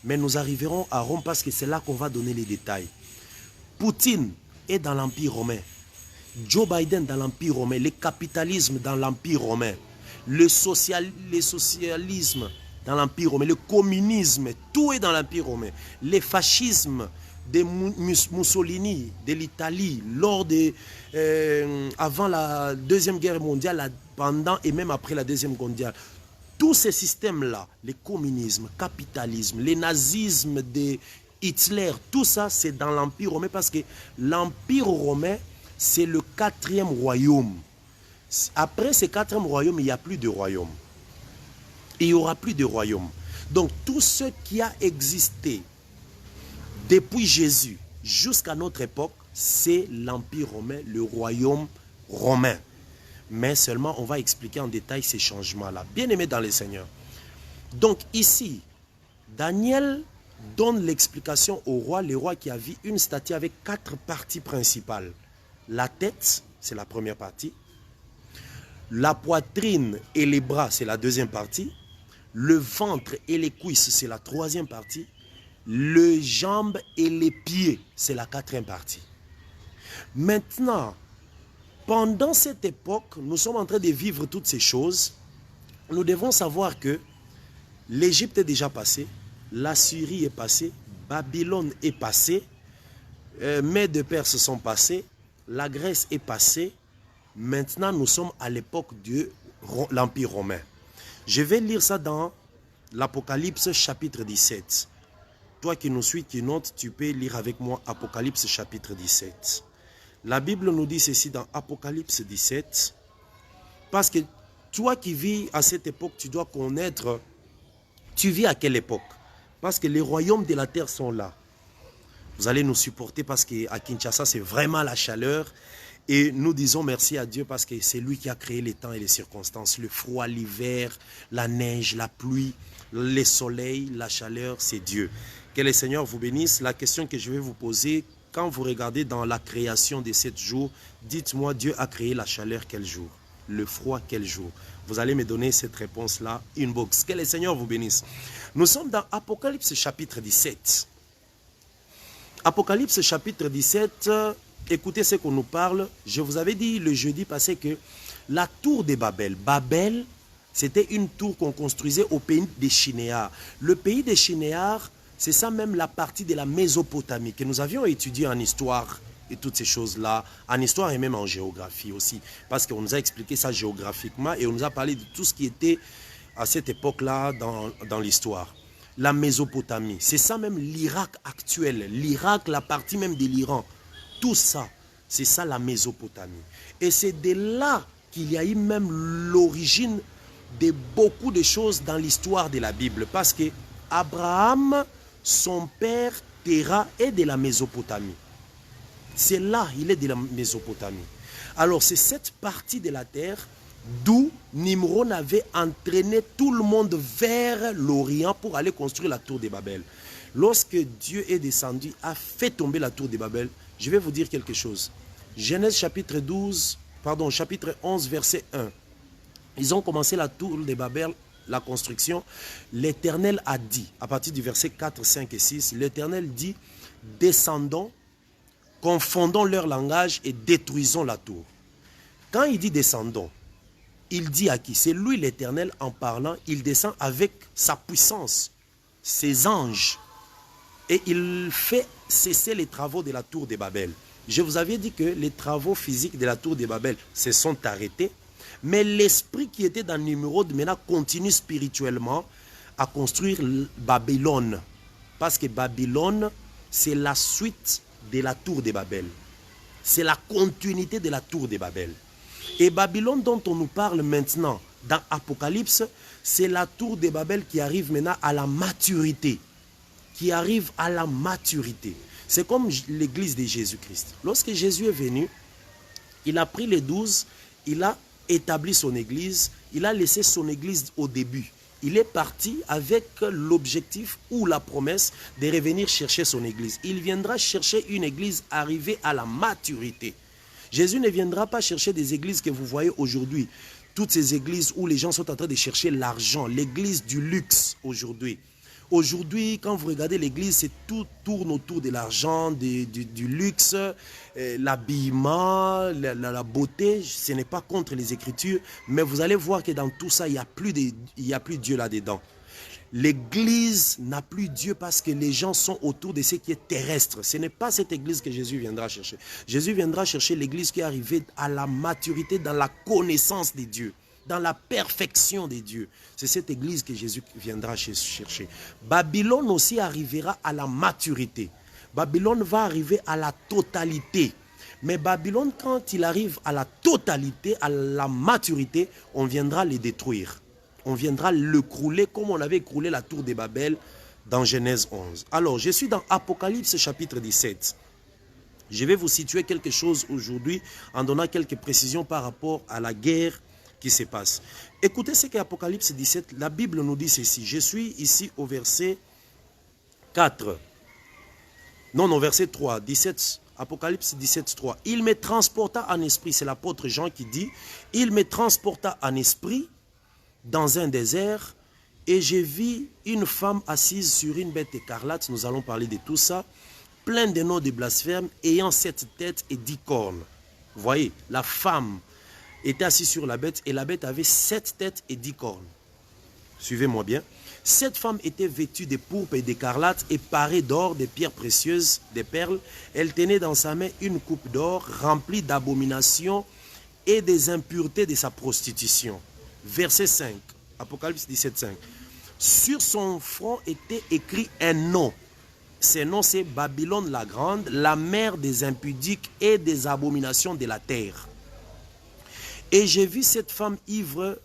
Mais nous arriverons à Rome parce que c'est là qu'on va donner les détails. Poutine est dans l'Empire romain. Joe Biden dans l'Empire romain. Le capitalisme dans l'Empire romain. Le socialisme dans l'Empire romain. Le communisme, tout est dans l'Empire romain. Le fascisme de Mussolini, de l'Italie, avant la Deuxième Guerre mondiale, pendant et même après la Deuxième Guerre mondiale. Tous ces systèmes-là, le communisme, le capitalisme, le nazisme de Hitler, tout ça, c'est dans l'Empire romain parce que l'Empire romain, c'est le 4e royaume. Après ce 4e royaume, il n'y a plus de royaume. Il n'y aura plus de royaume. Donc, tout ce qui a existé depuis Jésus jusqu'à notre époque, c'est l'Empire romain, le royaume romain. Mais seulement, on va expliquer en détail ces changements-là. Bien-aimés dans le Seigneur. Donc ici, Daniel donne l'explication au roi, le roi qui a vu une statue avec 4 parties principales. La tête, c'est la première partie. La poitrine et les bras, c'est la deuxième partie. Le ventre et les cuisses, c'est la troisième partie. Les jambes et les pieds, c'est la 4e partie. Maintenant, pendant cette époque, nous sommes en train de vivre toutes ces choses. Nous devons savoir que l'Égypte est déjà passée, l'Assyrie est passée, Babylone est passée, Mèdes et Perses sont passés, la Grèce est passée. Maintenant, nous sommes à l'époque de l'Empire romain. Je vais lire ça dans l'Apocalypse chapitre 17. Toi qui nous suis, qui notes, tu peux lire avec moi Apocalypse chapitre 17. La Bible nous dit ceci dans Apocalypse 17. Parce que toi qui vis à cette époque, tu dois connaître, tu vis à quelle époque? Parce que les royaumes de la terre sont là. Vous allez nous supporter parce qu'à Kinshasa, c'est vraiment la chaleur. Et nous disons merci à Dieu parce que c'est lui qui a créé les temps et les circonstances. Le froid, l'hiver, la neige, la pluie, le soleil, la chaleur, c'est Dieu. Que le Seigneur vous bénisse. La question que je vais vous poser, quand vous regardez dans la création des 7 jours, dites-moi, Dieu a créé la chaleur quel jour? Le froid quel jour? Vous allez me donner cette réponse-là, inbox. Que le Seigneur vous bénisse. Nous sommes dans Apocalypse chapitre 17. Apocalypse chapitre 17, écoutez ce qu'on nous parle. Je vous avais dit le jeudi passé que la tour de Babel, c'était une tour qu'on construisait au pays des Shinéars. Le pays des Shinéars, c'est ça même la partie de la Mésopotamie que nous avions étudié en histoire et toutes ces choses-là, en histoire et même en géographie aussi, parce qu'on nous a expliqué ça géographiquement et on nous a parlé de tout ce qui était à cette époque-là dans l'histoire. La Mésopotamie, c'est ça même l'Irak actuel, l'Irak, la partie même de l'Iran, tout ça, c'est ça la Mésopotamie. Et c'est de là qu'il y a eu même l'origine de beaucoup de choses dans l'histoire de la Bible, parce que Abraham, son père Téra, est de la Mésopotamie. C'est là, il est de la Mésopotamie. Alors, c'est cette partie de la terre d'où Nimrod avait entraîné tout le monde vers l'Orient pour aller construire la tour de Babel. Lorsque Dieu est descendu, a fait tomber la tour de Babel, je vais vous dire quelque chose. Genèse chapitre 11, verset 1. Ils ont commencé la tour de Babel, la construction. L'Éternel a dit, à partir du verset 4, 5 et 6, l'Éternel dit, descendons, confondons leur langage et détruisons la tour. Quand il dit descendons, il dit à qui? C'est lui l'Éternel en parlant, il descend avec sa puissance, ses anges, et il fait cesser les travaux de la tour de Babel. Je vous avais dit que les travaux physiques de la tour de Babel se sont arrêtés, mais l'esprit qui était dans Nimrod maintenant continue spirituellement à construire Babylone. Parce que Babylone, c'est la suite de la tour de Babel. C'est la continuité de la tour de Babel. Et Babylone dont on nous parle maintenant dans Apocalypse, c'est la tour de Babel qui arrive maintenant à la maturité. Qui arrive à la maturité. C'est comme l'église de Jésus-Christ. Lorsque Jésus est venu, il a pris les 12, il a établi son église, il a laissé son église au début. Il est parti avec l'objectif ou la promesse de revenir chercher son église. Il viendra chercher une église arrivée à la maturité. Jésus ne viendra pas chercher des églises que vous voyez aujourd'hui. Toutes ces églises où les gens sont en train de chercher l'argent, l'église du luxe aujourd'hui. Aujourd'hui, quand vous regardez l'église, tout tourne autour de l'argent, du luxe, l'habillement, la beauté. Ce n'est pas contre les Écritures, mais vous allez voir que dans tout ça, il n'y a plus Dieu là-dedans. L'église n'a plus Dieu parce que les gens sont autour de ce qui est terrestre. Ce n'est pas cette église que Jésus viendra chercher. Jésus viendra chercher l'église qui est arrivée à la maturité dans la connaissance de Dieu, dans la perfection de Dieu. C'est cette église que Jésus viendra chercher. Babylone aussi arrivera à la maturité. Babylone va arriver à la totalité. Mais Babylone, quand il arrive à la totalité, à la maturité, on viendra les détruire. On viendra le crouler comme on avait écroulé la tour de Babel dans Genèse 11. Alors, je suis dans Apocalypse chapitre 17. Je vais vous situer quelque chose aujourd'hui en donnant quelques précisions par rapport à la guerre qui se passe. Écoutez ce qu'Apocalypse 17, la Bible nous dit ceci. Je suis ici au verset 4. Non, au verset 3, 17, Apocalypse 17, 3. Il me transporta en esprit, c'est l'apôtre Jean qui dit, il me transporta en esprit dans un désert, et j'ai vu une femme assise sur une bête écarlate, nous allons parler de tout ça, plein de noms de blasphème, ayant 7 têtes et 10 cornes. Vous voyez, la femme était assise sur la bête, et la bête avait 7 têtes et 10 cornes. Suivez-moi bien. Cette femme était vêtue de pourpre et d'écarlate, et parée d'or, de pierres précieuses, des perles. Elle tenait dans sa main une coupe d'or remplie d'abominations et des impuretés de sa prostitution. Verset 5, Apocalypse 17, 5. Sur son front était écrit un nom. Ce nom, c'est Babylone la Grande, la mère des impudiques et des abominations de la terre. Et j'ai vu cette femme ivre.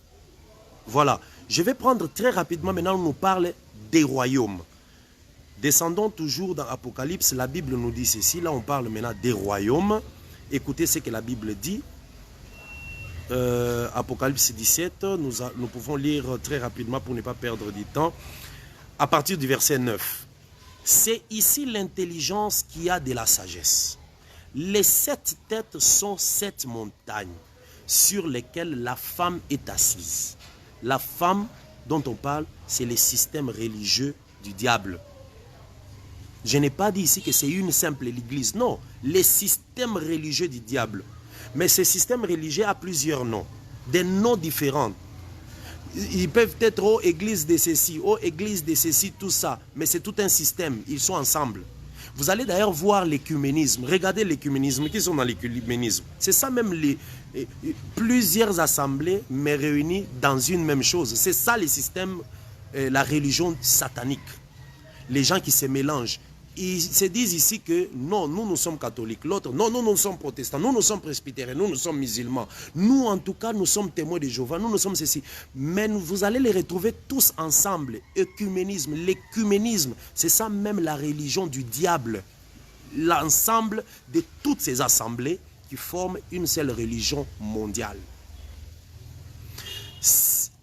Voilà. Je vais prendre très rapidement, maintenant on nous parle des royaumes. Descendons toujours dans Apocalypse, la Bible nous dit ceci. Là, on parle maintenant des royaumes. Écoutez ce que la Bible dit. Apocalypse 17, nous pouvons lire très rapidement pour ne pas perdre du temps. À partir du verset 9. C'est ici l'intelligence qui a de la sagesse. Les 7 têtes sont 7 montagnes sur lesquelles la femme est assise. La femme dont on parle, c'est le système religieux du diable. Je n'ai pas dit ici que c'est une simple église. Non, les systèmes religieux du diable. Mais ce système religieux a plusieurs noms, des noms différents. Ils peuvent être aux églises de ceci, aux églises de ceci, tout ça. Mais c'est tout un système, ils sont ensemble. Vous allez d'ailleurs voir l'écuménisme. Regardez l'écuménisme, qui sont dans l'écuménisme. C'est ça même, plusieurs assemblées, mais réunies dans une même chose. C'est ça le système, la religion satanique. Les gens qui se mélangent. Ils se disent ici que non, nous sommes catholiques. L'autre, non, nous sommes protestants. Nous sommes presbytériens. Nous sommes musulmans. Nous, en tout cas, nous sommes témoins de Jéhovah. Nous sommes ceci. Mais vous allez les retrouver tous ensemble. Œcuménisme, l'écuménisme, c'est ça même la religion du diable. L'ensemble de toutes ces assemblées qui forment une seule religion mondiale.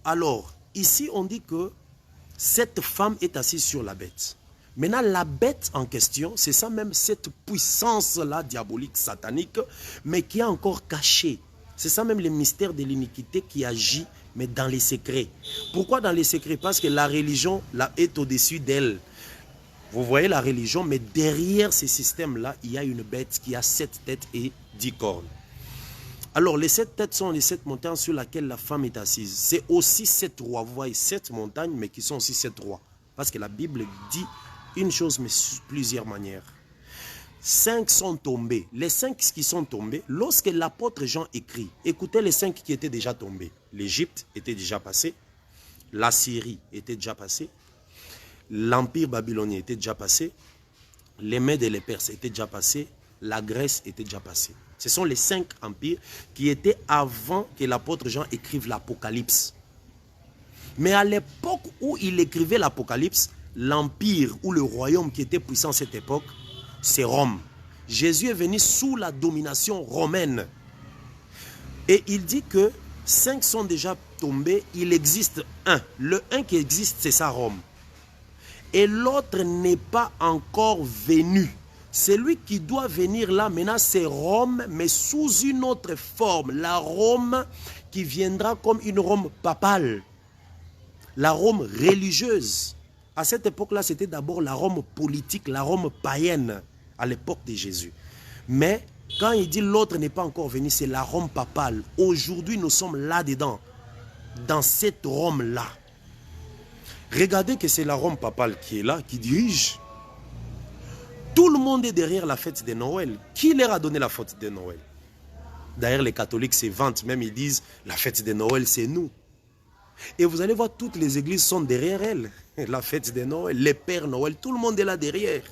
Alors, ici, on dit que cette femme est assise sur la bête. Maintenant, la bête en question, c'est ça même, cette puissance-là, diabolique, satanique, mais qui est encore cachée. C'est ça même le mystère de l'iniquité qui agit, mais dans les secrets. Pourquoi dans les secrets? Parce que la religion là, est au-dessus d'elle. Vous voyez la religion, mais derrière ces systèmes-là, il y a une bête qui a 7 têtes et 10 cornes. Alors, les 7 têtes sont les 7 montagnes sur lesquelles la femme est assise. C'est aussi 7 rois. Vous voyez, 7 montagnes, mais qui sont aussi 7 rois. Parce que la Bible dit une chose, mais sur plusieurs manières. 5 sont tombés. Les 5 qui sont tombés, lorsque l'apôtre Jean écrit, écoutez les 5 qui étaient déjà tombés. L'Égypte était déjà passée, la Syrie était déjà passée, l'Empire babylonien était déjà passé, les Mèdes et les Perses étaient déjà passés, la Grèce était déjà passée. Ce sont les 5 empires qui étaient avant que l'apôtre Jean écrive l'Apocalypse. Mais à l'époque où il écrivait l'Apocalypse, l'empire ou le royaume qui était puissant à cette époque, c'est Rome. Jésus est venu sous la domination romaine. Et il dit que 5 sont déjà tombés, il existe un. Le un qui existe, c'est ça, Rome. Et l'autre n'est pas encore venu. Celui qui doit venir là, maintenant, c'est Rome, mais sous une autre forme. La Rome qui viendra comme une Rome papale. La Rome religieuse. À cette époque-là, c'était d'abord la Rome politique, la Rome païenne, à l'époque de Jésus. Mais quand il dit l'autre n'est pas encore venu, c'est la Rome papale. Aujourd'hui, nous sommes là-dedans, dans cette Rome-là. Regardez que c'est la Rome papale qui est là, qui dirige. Tout le monde est derrière la fête de Noël. Qui leur a donné la fête de Noël? D'ailleurs, les catholiques se vantent, même ils disent, la fête de Noël, c'est nous. Et vous allez voir, toutes les églises sont derrière elle. La fête de Noël, les pères Noël, tout le monde est là derrière.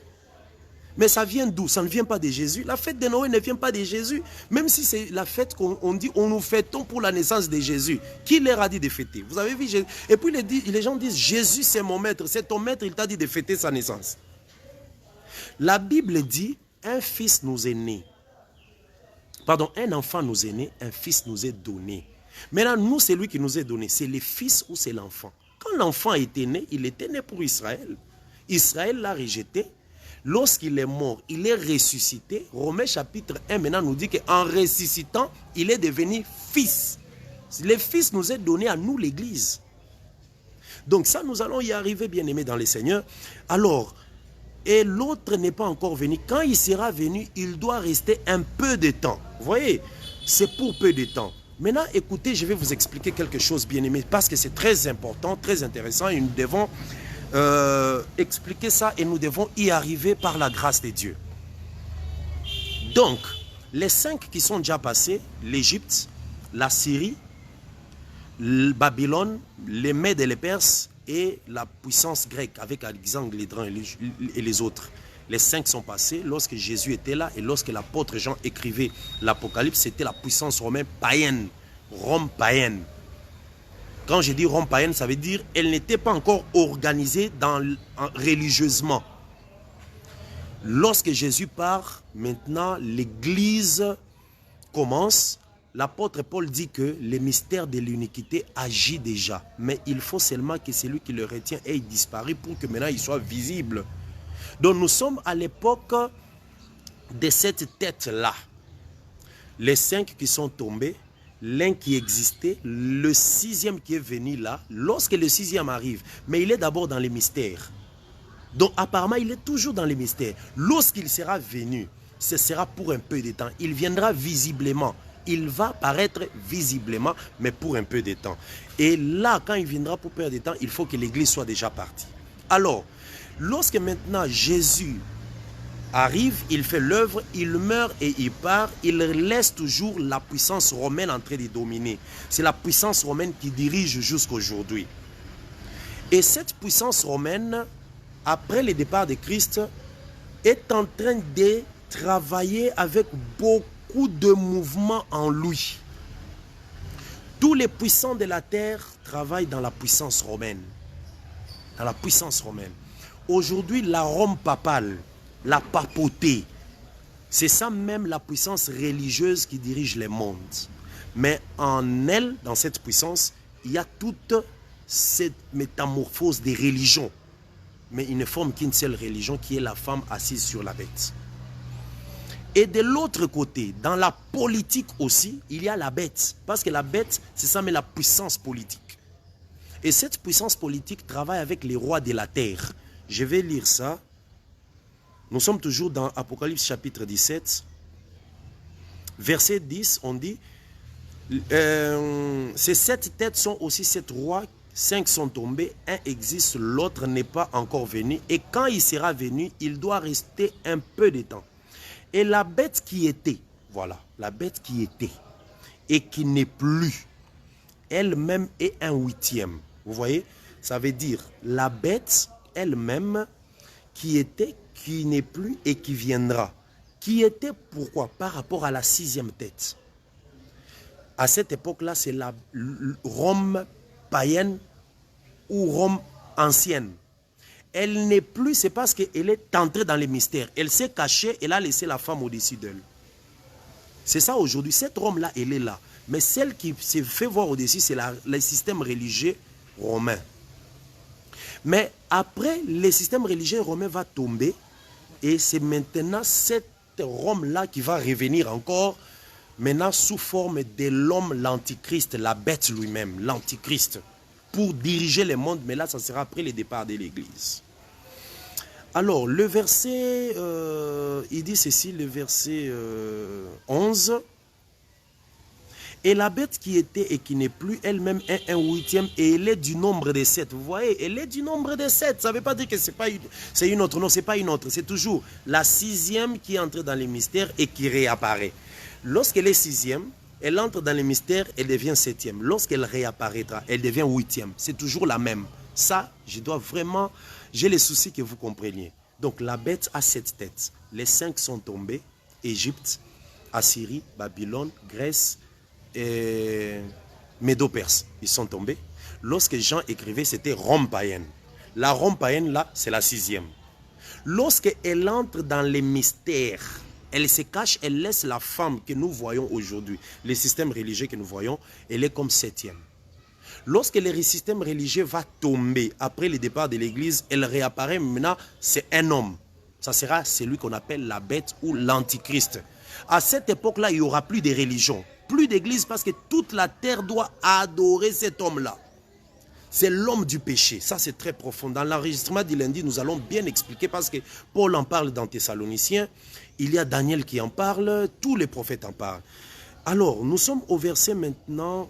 Mais ça vient d'où? Ça ne vient pas de Jésus. La fête de Noël ne vient pas de Jésus. Même si c'est la fête qu'on dit, on nous fêtons pour la naissance de Jésus. Qui leur a dit de fêter? Vous avez vu Jésus? Et puis les gens disent, Jésus c'est mon maître. C'est ton maître, il t'a dit de fêter sa naissance. La Bible dit, un fils nous est né. Pardon, un enfant nous est né, un fils nous est donné. Maintenant, nous, c'est lui qui nous est donné. C'est le fils ou c'est l'enfant? Quand l'enfant était né, il était né pour Israël. Israël l'a rejeté. Lorsqu'il est mort, il est ressuscité. Romains chapitre 1 maintenant nous dit qu'en ressuscitant, il est devenu fils. Le fils nous est donné à nous, l'église. Donc ça, nous allons y arriver, bien-aimés dans le Seigneur. Alors, et l'autre n'est pas encore venu. Quand il sera venu, il doit rester un peu de temps. Vous voyez, c'est pour peu de temps. Maintenant, écoutez, je vais vous expliquer quelque chose, bien-aimés, parce que c'est très important, très intéressant, et nous devons expliquer ça, et nous devons y arriver par la grâce de Dieu. Donc, les 5 qui sont déjà passés, l'Égypte, la Syrie, le Babylone, les Mèdes et les Perses, et la puissance grecque avec Alexandre le Grand et les autres. Les 5 sont passés lorsque Jésus était là et lorsque l'apôtre Jean écrivait l'Apocalypse, c'était la puissance romaine païenne, Rome païenne. Quand je dis Rome païenne, ça veut dire qu'elle n'était pas encore organisée religieusement. Lorsque Jésus part, maintenant l'église commence. L'apôtre Paul dit que le mystère de l'iniquité agit déjà. Mais il faut seulement que celui qui le retient ait disparu pour que maintenant il soit visible. Donc nous sommes à l'époque de cette tête-là. Les 5 qui sont tombés, l'un qui existait, le 6e qui est venu là, lorsque le 6e arrive, mais il est d'abord dans les mystères. Donc apparemment il est toujours dans les mystères. Lorsqu'il sera venu, ce sera pour un peu de temps. Il viendra visiblement. Il va paraître visiblement, mais pour un peu de temps. Et là, quand il viendra pour peu de temps, il faut que l'église soit déjà partie. Alors, lorsque maintenant Jésus arrive, il fait l'œuvre, il meurt et il part, il laisse toujours la puissance romaine en train de dominer. C'est la puissance romaine qui dirige jusqu'à aujourd'hui. Et cette puissance romaine, après le départ de Christ, est en train de travailler avec beaucoup de mouvements en lui. Tous les puissants de la terre travaillent dans la puissance romaine. Dans la puissance romaine. Aujourd'hui, la Rome papale, la papauté, c'est ça même la puissance religieuse qui dirige les mondes. Mais en elle, dans cette puissance, il y a toute cette métamorphose des religions. Mais il ne forme qu'une seule religion qui est la femme assise sur la bête. Et de l'autre côté, dans la politique aussi, il y a la bête. Parce que la bête, c'est ça, mais la puissance politique. Et cette puissance politique travaille avec les rois de la terre. Je vais lire ça. Nous sommes toujours dans Apocalypse chapitre 17. Verset 10, on dit, ces 7 têtes sont aussi 7 rois, 5 sont tombés, un existe, l'autre n'est pas encore venu. Et quand il sera venu, il doit rester un peu de temps. Et la bête qui était, voilà, la bête qui était et qui n'est plus, elle-même est un 8e. Vous voyez, ça veut dire la bête elle-même qui était, qui n'est plus et qui viendra. Qui était pourquoi? Par rapport à la 6e tête. À cette époque-là, c'est la Rome païenne ou Rome ancienne. Elle n'est plus, c'est parce qu'elle est entrée dans les mystères. Elle s'est cachée, elle a laissé la femme au-dessus d'elle. C'est ça aujourd'hui. Cette Rome-là, elle est là. Mais celle qui s'est fait voir au-dessus, c'est le système religieux romain. Mais après, le système religieux romain va tomber. Et c'est maintenant cette Rome-là qui va revenir encore, maintenant sous forme de l'homme, l'antichrist, la bête lui-même, l'antichrist, pour diriger le monde. Mais là, ça sera après le départ de l'Église. Alors, le verset, il dit ceci, le verset 11. Et la bête qui était et qui n'est plus elle-même est un huitième et elle est du nombre de 7. Vous voyez, elle est du nombre de 7. Ça ne veut pas dire que c'est une autre. Non, ce n'est pas une autre. C'est toujours la sixième qui entre dans les mystères et qui réapparaît. Lorsqu'elle est sixième, elle entre dans les mystères, elle devient septième. Lorsqu'elle réapparaîtra, elle devient huitième. C'est toujours la même. Ça, j'ai le souci que vous compreniez. Donc la bête a 7 têtes. Les 5 sont tombés. Égypte, Assyrie, Babylone, Grèce, et Médo-Perse, ils sont tombés. Lorsque Jean écrivait, c'était Rome païenne. La Rome païenne, là, c'est la sixième. Lorsqu'elle entre dans les mystères, elle se cache, elle laisse la femme que nous voyons aujourd'hui, le système religieux que nous voyons, elle est comme septième. Lorsque le système religieux va tomber après le départ de l'église, elle réapparaît maintenant, c'est un homme. Ça sera celui qu'on appelle la bête ou l'antichrist. À cette époque-là, il n'y aura plus de religion, plus d'église parce que toute la terre doit adorer cet homme-là. C'est l'homme du péché. Ça, c'est très profond. Dans l'enregistrement du lundi, nous allons bien expliquer parce que Paul en parle dans Thessaloniciens. Il y a Daniel qui en parle. Tous les prophètes en parlent. Alors, nous sommes au verset maintenant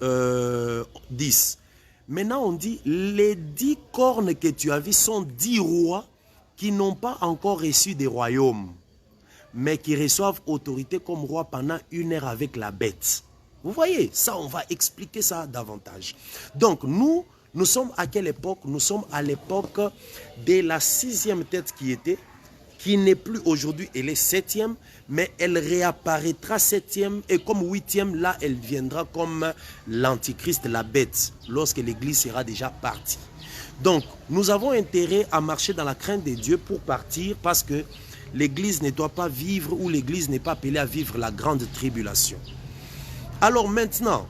10. Maintenant, on dit, les 10 cornes que tu as vues sont 10 rois qui n'ont pas encore reçu des royaumes, mais qui reçoivent autorité comme roi pendant 1 heure avec la bête. Vous voyez, ça, on va expliquer ça davantage. Donc, nous sommes à quelle époque? Nous sommes à l'époque de la 6e tête qui n'est plus aujourd'hui, elle est 7e, mais elle réapparaîtra 7e, et comme 8e, là, elle viendra comme l'antichrist, la bête, lorsque l'église sera déjà partie. Donc, nous avons intérêt à marcher dans la crainte de Dieu pour partir, parce que l'église ne doit pas vivre, ou l'église n'est pas appelée à vivre la grande tribulation. Alors maintenant,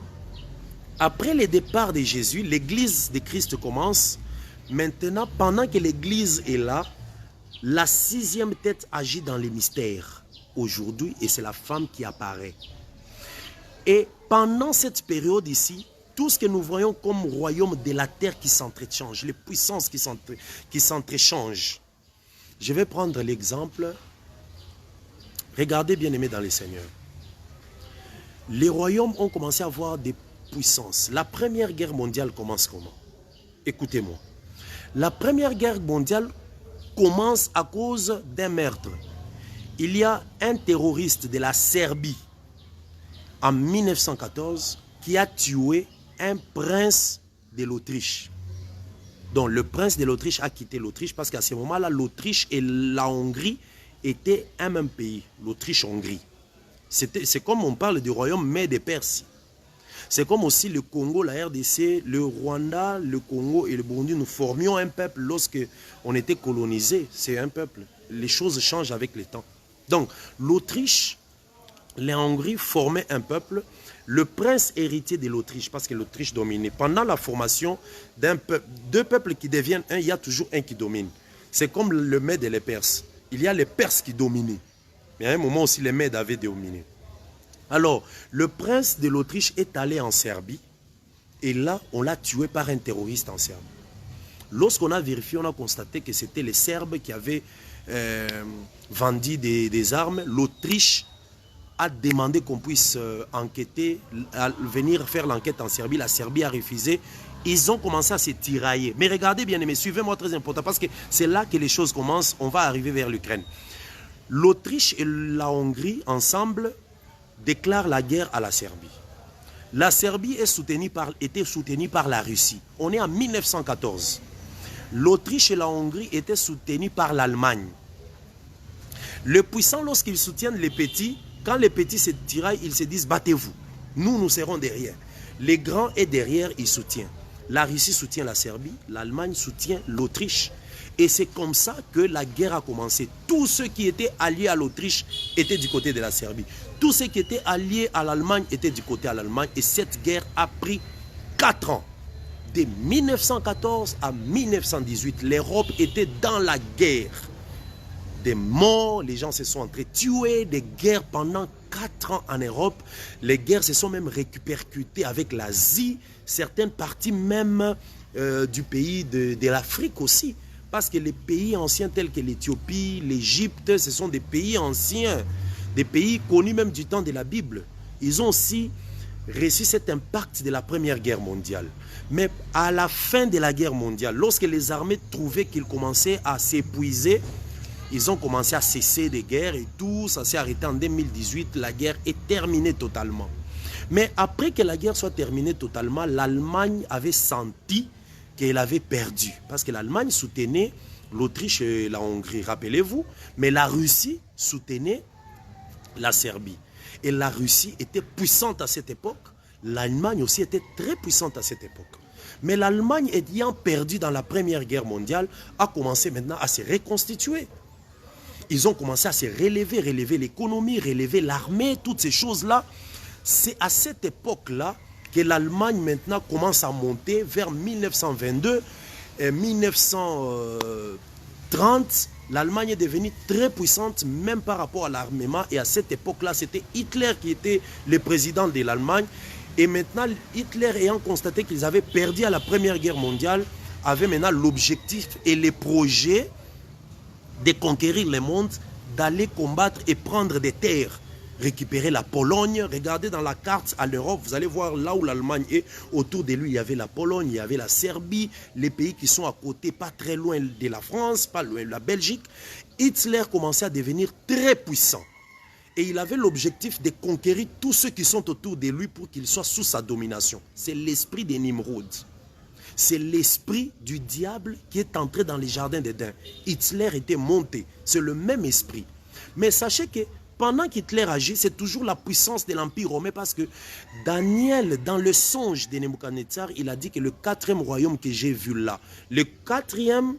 après le départ de Jésus, l'église de Christ commence. Maintenant, pendant que l'église est là, la 6e tête agit dans les mystères aujourd'hui, et c'est la femme qui apparaît. Et pendant cette période ici, tout ce que nous voyons comme royaume de la terre qui s'entrechangent, les puissances qui s'entrechangent. Je vais prendre l'exemple. Regardez, bien aimés dans les seigneurs. Les royaumes ont commencé à avoir des puissances. La Première Guerre mondiale commence comment? Écoutez-moi. La Première Guerre mondiale commence à cause d'un meurtre. Il y a un terroriste de la Serbie en 1914 qui a tué un prince de l'Autriche. Donc le prince de l'Autriche a quitté l'Autriche parce qu'à ce moment-là, l'Autriche et la Hongrie étaient un même pays, l'Autriche-Hongrie. C'est comme on parle du royaume Mède et Perse. C'est comme aussi le Congo, la RDC, le Rwanda, le Congo et le Burundi. Nous formions un peuple lorsque on était colonisé. C'est un peuple. Les choses changent avec le temps. Donc l'Autriche, la Hongrie formaient un peuple. Le prince héritier de l'Autriche, parce que l'Autriche dominait. Pendant la formation d'un peuple, deux peuples qui deviennent un, il y a toujours un qui domine. C'est comme le Mède et les Perses. Il y a les Perses qui dominaient. Mais à un moment aussi, les Mèdes avaient dominé. Alors, le prince de l'Autriche est allé en Serbie. Et là, on l'a tué par un terroriste en Serbie. Lorsqu'on a vérifié, on a constaté que c'était les Serbes qui avaient vendu des armes. L'Autriche a demandé qu'on puisse enquêter, venir faire l'enquête en Serbie. La Serbie a refusé. Ils ont commencé à se tirailler. Mais regardez bien aimés, suivez-moi, très important, parce que c'est là que les choses commencent. On va arriver vers l'Ukraine. L'Autriche et la Hongrie, ensemble, déclarent la guerre à la Serbie. La Serbie était soutenue par la Russie. On est en 1914. L'Autriche et la Hongrie étaient soutenues par l'Allemagne. Les puissants, lorsqu'ils soutiennent les petits, quand les petits se tiraillent, ils se disent « battez-vous, nous serons derrière ». Les grands et derrière, ils soutiennent. La Russie soutient la Serbie, l'Allemagne soutient l'Autriche. Et c'est comme ça que la guerre a commencé. Tous ceux qui étaient alliés à l'Autriche étaient du côté de la Serbie. Tous ceux qui étaient alliés à l'Allemagne étaient du côté de l'Allemagne. Et cette guerre a pris 4 ans. De 1914 à 1918, l'Europe était dans la guerre. Des morts, les gens se sont entretués, des guerres pendant 4 ans en Europe. Les guerres se sont même répercutées avec l'Asie, certaines parties même du pays de l'Afrique aussi. Parce que les pays anciens tels que l'Éthiopie, l'Égypte, ce sont des pays anciens, des pays connus même du temps de la Bible. Ils ont aussi reçu cet impact de la Première Guerre mondiale. Mais à la fin de la guerre mondiale, lorsque les armées trouvaient qu'ils commençaient à s'épuiser, ils ont commencé à cesser des guerres et tout, ça s'est arrêté en 2018, la guerre est terminée totalement. Mais après que la guerre soit terminée totalement, l'Allemagne avait senti qu'elle avait perdu. Parce que l'Allemagne soutenait l'Autriche et la Hongrie, rappelez-vous, mais la Russie soutenait la Serbie. Et la Russie était puissante à cette époque, l'Allemagne aussi était très puissante à cette époque. Mais l'Allemagne, ayant perdu dans la Première Guerre mondiale, a commencé maintenant à se reconstituer. Ils ont commencé à se relever l'économie, relever l'armée, toutes ces choses-là. C'est à cette époque-là que l'Allemagne maintenant commence à monter vers 1922 et 1930. L'Allemagne est devenue très puissante même par rapport à l'armement. Et à cette époque-là, c'était Hitler qui était le président de l'Allemagne. Et maintenant, Hitler ayant constaté qu'ils avaient perdu à la Première Guerre mondiale, avait maintenant l'objectif et les projets de conquérir le monde, d'aller combattre et prendre des terres, récupérer la Pologne. Regardez dans la carte à l'Europe, vous allez voir là où l'Allemagne est. Autour de lui, il y avait la Pologne, il y avait la Serbie, les pays qui sont à côté, pas très loin de la France, pas loin de la Belgique. Hitler commençait à devenir très puissant. Et il avait l'objectif de conquérir tous ceux qui sont autour de lui pour qu'ils soient sous sa domination. C'est l'esprit de Nimrod. C'est l'esprit du diable qui est entré dans les jardins d'Éden. Hitler était monté. C'est le même esprit. Mais sachez que pendant qu'Hitler agit, c'est toujours la puissance de l'Empire romain parce que Daniel, dans le songe de Nebuchadnezzar, il a dit que le 4e royaume que j'ai vu là, le 4e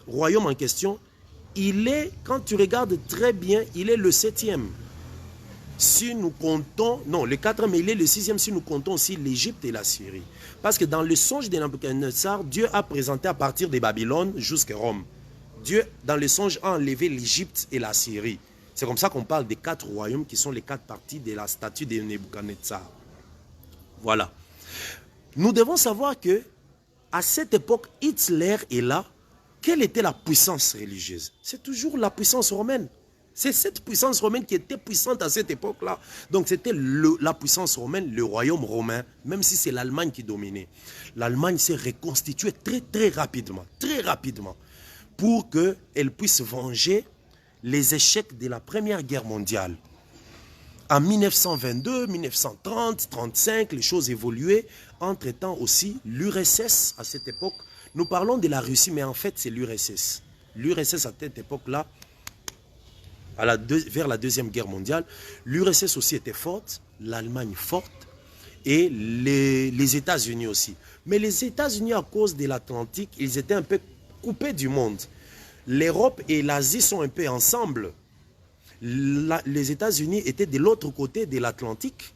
royaume en question, il est, quand tu regardes très bien, il est le 7e. Si nous comptons, non, le 4e, mais il est le 6e si nous comptons aussi l'Égypte et la Syrie. Parce que dans le songe de Nebuchadnezzar, Dieu a présenté à partir de Babylone jusqu'à Rome. Dieu, dans le songe, a enlevé l'Égypte et la Syrie. C'est comme ça qu'on parle des 4 royaumes qui sont les 4 parties de la statue de Nebuchadnezzar. Voilà. Nous devons savoir que à cette époque, Hitler est là. Quelle était la puissance religieuse? C'est toujours la puissance romaine. C'est cette puissance romaine qui était puissante à cette époque-là. Donc c'était la puissance romaine, le royaume romain, même si c'est l'Allemagne qui dominait. L'Allemagne s'est reconstituée très rapidement, pour qu'elle puisse venger les échecs de la Première Guerre mondiale. En 1922, 1930, 1935, les choses évoluaient. Entre-temps aussi, l'URSS, à cette époque, nous parlons de la Russie, mais en fait, c'est l'URSS. L'URSS, à cette époque-là, vers la Deuxième Guerre mondiale, l'URSS aussi était forte, l'Allemagne forte, et les États-Unis aussi. Mais les États-Unis, à cause de l'Atlantique, ils étaient un peu coupés du monde. L'Europe et l'Asie sont un peu ensemble. Les États-Unis étaient de l'autre côté de l'Atlantique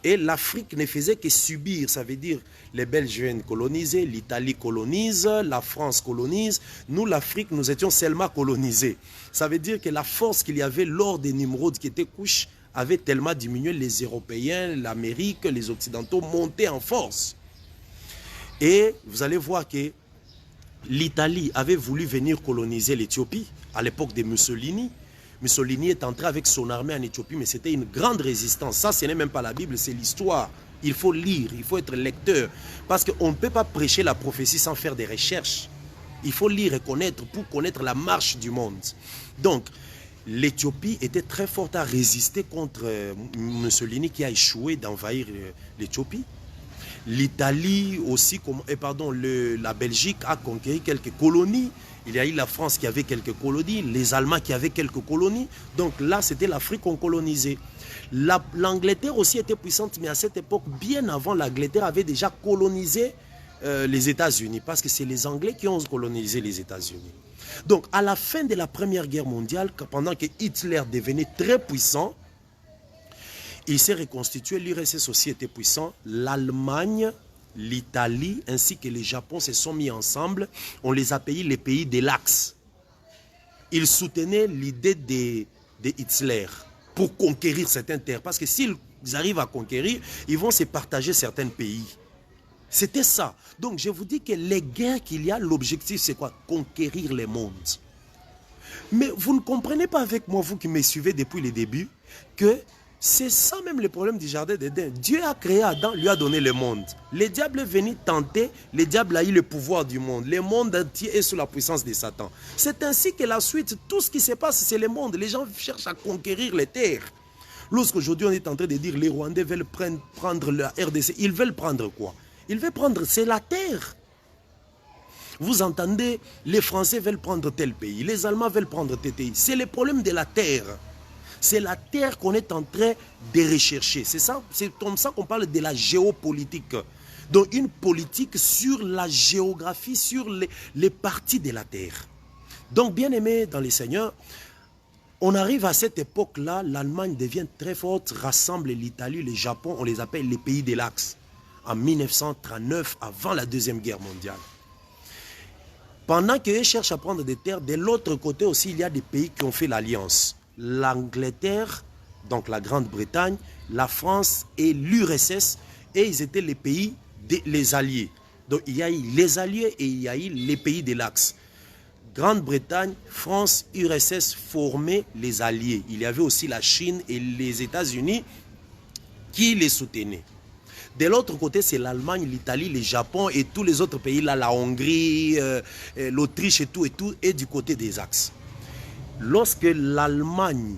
et l'Afrique ne faisait que subir. Ça veut dire les Belges viennent coloniser, l'Italie colonise, la France colonise. Nous, l'Afrique, nous étions seulement colonisés. Ça veut dire que la force qu'il y avait lors des Nimrods qui étaient couches avait tellement diminué. Les Européens, l'Amérique, les Occidentaux montaient en force. Et vous allez voir que l'Italie avait voulu venir coloniser l'Éthiopie à l'époque de Mussolini. Mussolini est entré avec son armée en Éthiopie, mais c'était une grande résistance. Ça, ce n'est même pas la Bible, c'est l'histoire. Il faut lire, il faut être lecteur. Parce qu'on ne peut pas prêcher la prophétie sans faire des recherches. Il faut lire et connaître pour connaître la marche du monde. Donc, l'Éthiopie était très forte à résister contre Mussolini qui a échoué d'envahir l'Éthiopie. L'Italie aussi, la Belgique a conquéri quelques colonies. Il y a eu la France qui avait quelques colonies, les Allemands qui avaient quelques colonies. Donc là, c'était l'Afrique qu'on colonisait. L'Angleterre aussi était puissante, mais à cette époque, bien avant, l'Angleterre avait déjà colonisé les États-Unis, parce que c'est les Anglais qui ont colonisé les États-Unis. Donc, à la fin de la Première Guerre mondiale, pendant que Hitler devenait très puissant, il s'est reconstitué, l'URSS aussi était puissant, l'Allemagne, l'Italie ainsi que le Japon se sont mis ensemble, on les a payés les pays de l'Axe. Ils soutenaient l'idée de Hitler pour conquérir certaines terres, parce que s'ils arrivent à conquérir, ils vont se partager certains pays. C'était ça. Donc je vous dis que les guerres qu'il y a, l'objectif c'est quoi? Conquérir le monde. Mais vous ne comprenez pas avec moi, vous qui me suivez depuis le début, que c'est ça même le problème du jardin d'Éden. Dieu a créé Adam, lui a donné le monde. Le diable est venu tenter, le diable a eu le pouvoir du monde. Le monde entier est sous la puissance de Satan. C'est ainsi que la suite, tout ce qui se passe, c'est le monde. Les gens cherchent à conquérir les terres. Lorsqu'aujourd'hui on est en train de dire les Rwandais veulent prendre la RDC, ils veulent prendre quoi? Ils veulent prendre, c'est la terre. Vous entendez, les Français veulent prendre tel pays, les Allemands veulent prendre tel pays. C'est le problème de la terre. C'est la terre qu'on est en train de rechercher. C'est ça, c'est comme ça qu'on parle de la géopolitique. Donc une politique sur la géographie, sur les parties de la terre. Donc bien aimé dans les seigneurs, on arrive à cette époque-là, l'Allemagne devient très forte, rassemble l'Italie, le Japon, on les appelle les pays de l'Axe. En 1939, avant la Deuxième Guerre mondiale. Pendant qu'ils cherchent à prendre des terres, de l'autre côté aussi, il y a des pays qui ont fait l'alliance. L'Angleterre, donc la Grande-Bretagne, la France et l'URSS, et ils étaient les pays, les alliés. Donc il y a eu les alliés et il y a eu les pays de l'Axe. Grande-Bretagne, France, URSS formaient les alliés. Il y avait aussi la Chine et les États-Unis qui les soutenaient. De l'autre côté, c'est l'Allemagne, l'Italie, le Japon et tous les autres pays, là, la Hongrie, l'Autriche et tout, et du côté des Axes. Lorsque l'Allemagne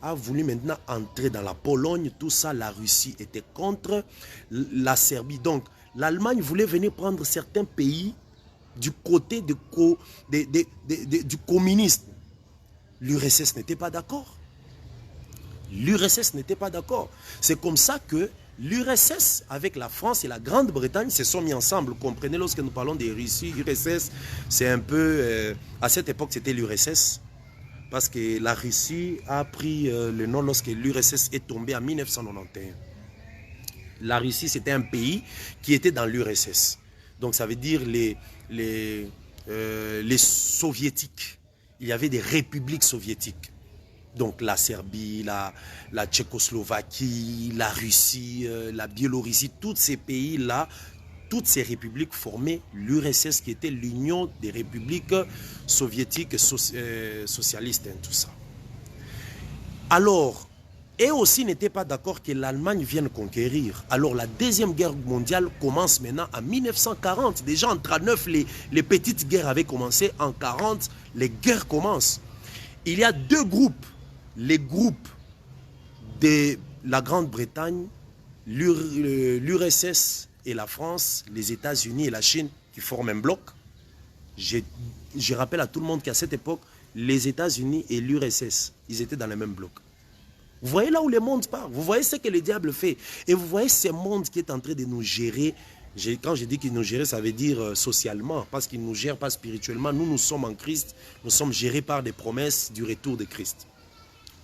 a voulu maintenant entrer dans la Pologne, tout ça, la Russie était contre la Serbie. Donc, l'Allemagne voulait venir prendre certains pays du côté du communisme. L'URSS n'était pas d'accord. L'URSS n'était pas d'accord. C'est comme ça que l'URSS, avec la France et la Grande-Bretagne, se sont mis ensemble. Vous comprenez, lorsque nous parlons des Russie, l'URSS, c'est un peu... à cette époque, c'était l'URSS. Parce que la Russie a pris le nom lorsque l'URSS est tombée en 1991. La Russie, c'était un pays qui était dans l'URSS. Donc, ça veut dire les soviétiques. Il y avait des républiques soviétiques. Donc la Serbie, la Tchécoslovaquie, la Russie, la Biélorussie, tous ces pays-là, toutes ces républiques formaient l'URSS qui était l'Union des républiques soviétiques socialistes, hein, tout ça. Alors, eux aussi n'étaient pas d'accord que l'Allemagne vienne conquérir. Alors la Deuxième Guerre mondiale commence maintenant en 1940. Déjà en 1939, les petites guerres avaient commencé. En 1940, les guerres commencent. Il y a deux groupes. Les groupes de la Grande-Bretagne, l'URSS et la France, les États-Unis et la Chine qui forment un bloc. Je rappelle à tout le monde qu'à cette époque, les États-Unis et l'URSS, ils étaient dans le même bloc. Vous voyez là où le monde part, vous voyez ce que le diable fait. Et vous voyez ce monde qui est en train de nous gérer. Quand je dis qu'il nous gère, ça veut dire socialement, parce qu'il ne nous gère pas spirituellement. Nous, nous sommes en Christ, nous sommes gérés par des promesses du retour de Christ.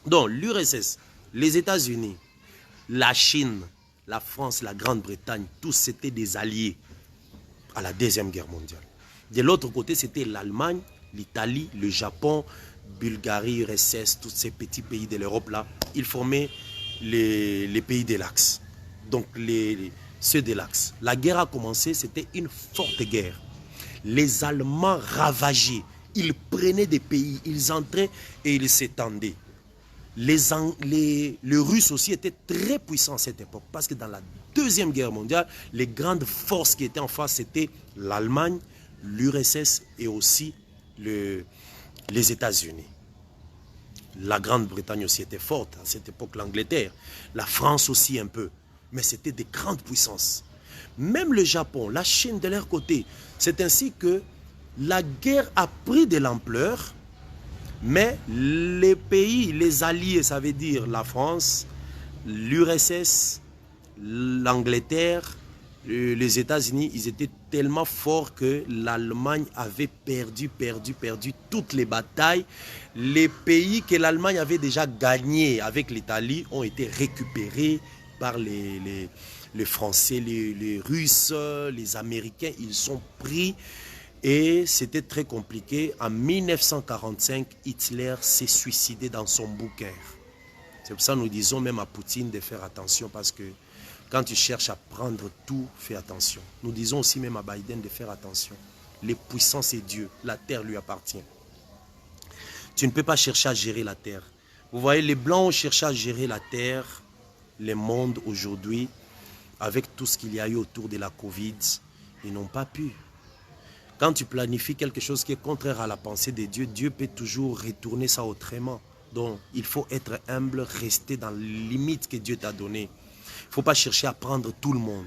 Donc l'URSS, les États-Unis, la Chine, la France, la Grande-Bretagne, tous c'était des alliés à la Deuxième Guerre mondiale. De l'autre côté, c'était l'Allemagne, l'Italie, le Japon, Bulgarie, URSS, tous ces petits pays de l'Europe là, ils formaient les pays de l'Axe. Donc ceux de l'Axe. La guerre a commencé, c'était une forte guerre. Les Allemands ravageaient, ils prenaient des pays, ils entraient et ils s'étendaient. Les Russes aussi étaient très puissants à cette époque parce que dans la Deuxième Guerre mondiale, les grandes forces qui étaient en face, c'était l'Allemagne, l'URSS et aussi les États-Unis. La Grande-Bretagne aussi était forte à cette époque, l'Angleterre. La France aussi un peu. Mais c'était des grandes puissances. Même le Japon, la Chine de leur côté. C'est ainsi que la guerre a pris de l'ampleur. Mais les pays, les alliés, ça veut dire la France, l'URSS, l'Angleterre, les États-Unis, ils étaient tellement forts que l'Allemagne avait perdu toutes les batailles. Les pays que l'Allemagne avait déjà gagnés avec l'Italie ont été récupérés par les Français, les Russes, les Américains. Ils sont pris et c'était très compliqué. En 1945, Hitler s'est suicidé dans son bunker. C'est pour ça que nous disons même à Poutine de faire attention parce que quand tu cherches à prendre tout, fais attention. Nous disons aussi même à Biden de faire attention. Les puissants, c'est Dieu. La terre lui appartient. Tu ne peux pas chercher à gérer la terre. Vous voyez, les Blancs ont cherché à gérer la terre, le monde aujourd'hui, avec tout ce qu'il y a eu autour de la Covid. Ils n'ont pas pu. Quand tu planifies quelque chose qui est contraire à la pensée de Dieu, Dieu peut toujours retourner ça autrement. Donc, il faut être humble, rester dans les limites que Dieu t'a données. Il ne faut pas chercher à prendre tout le monde.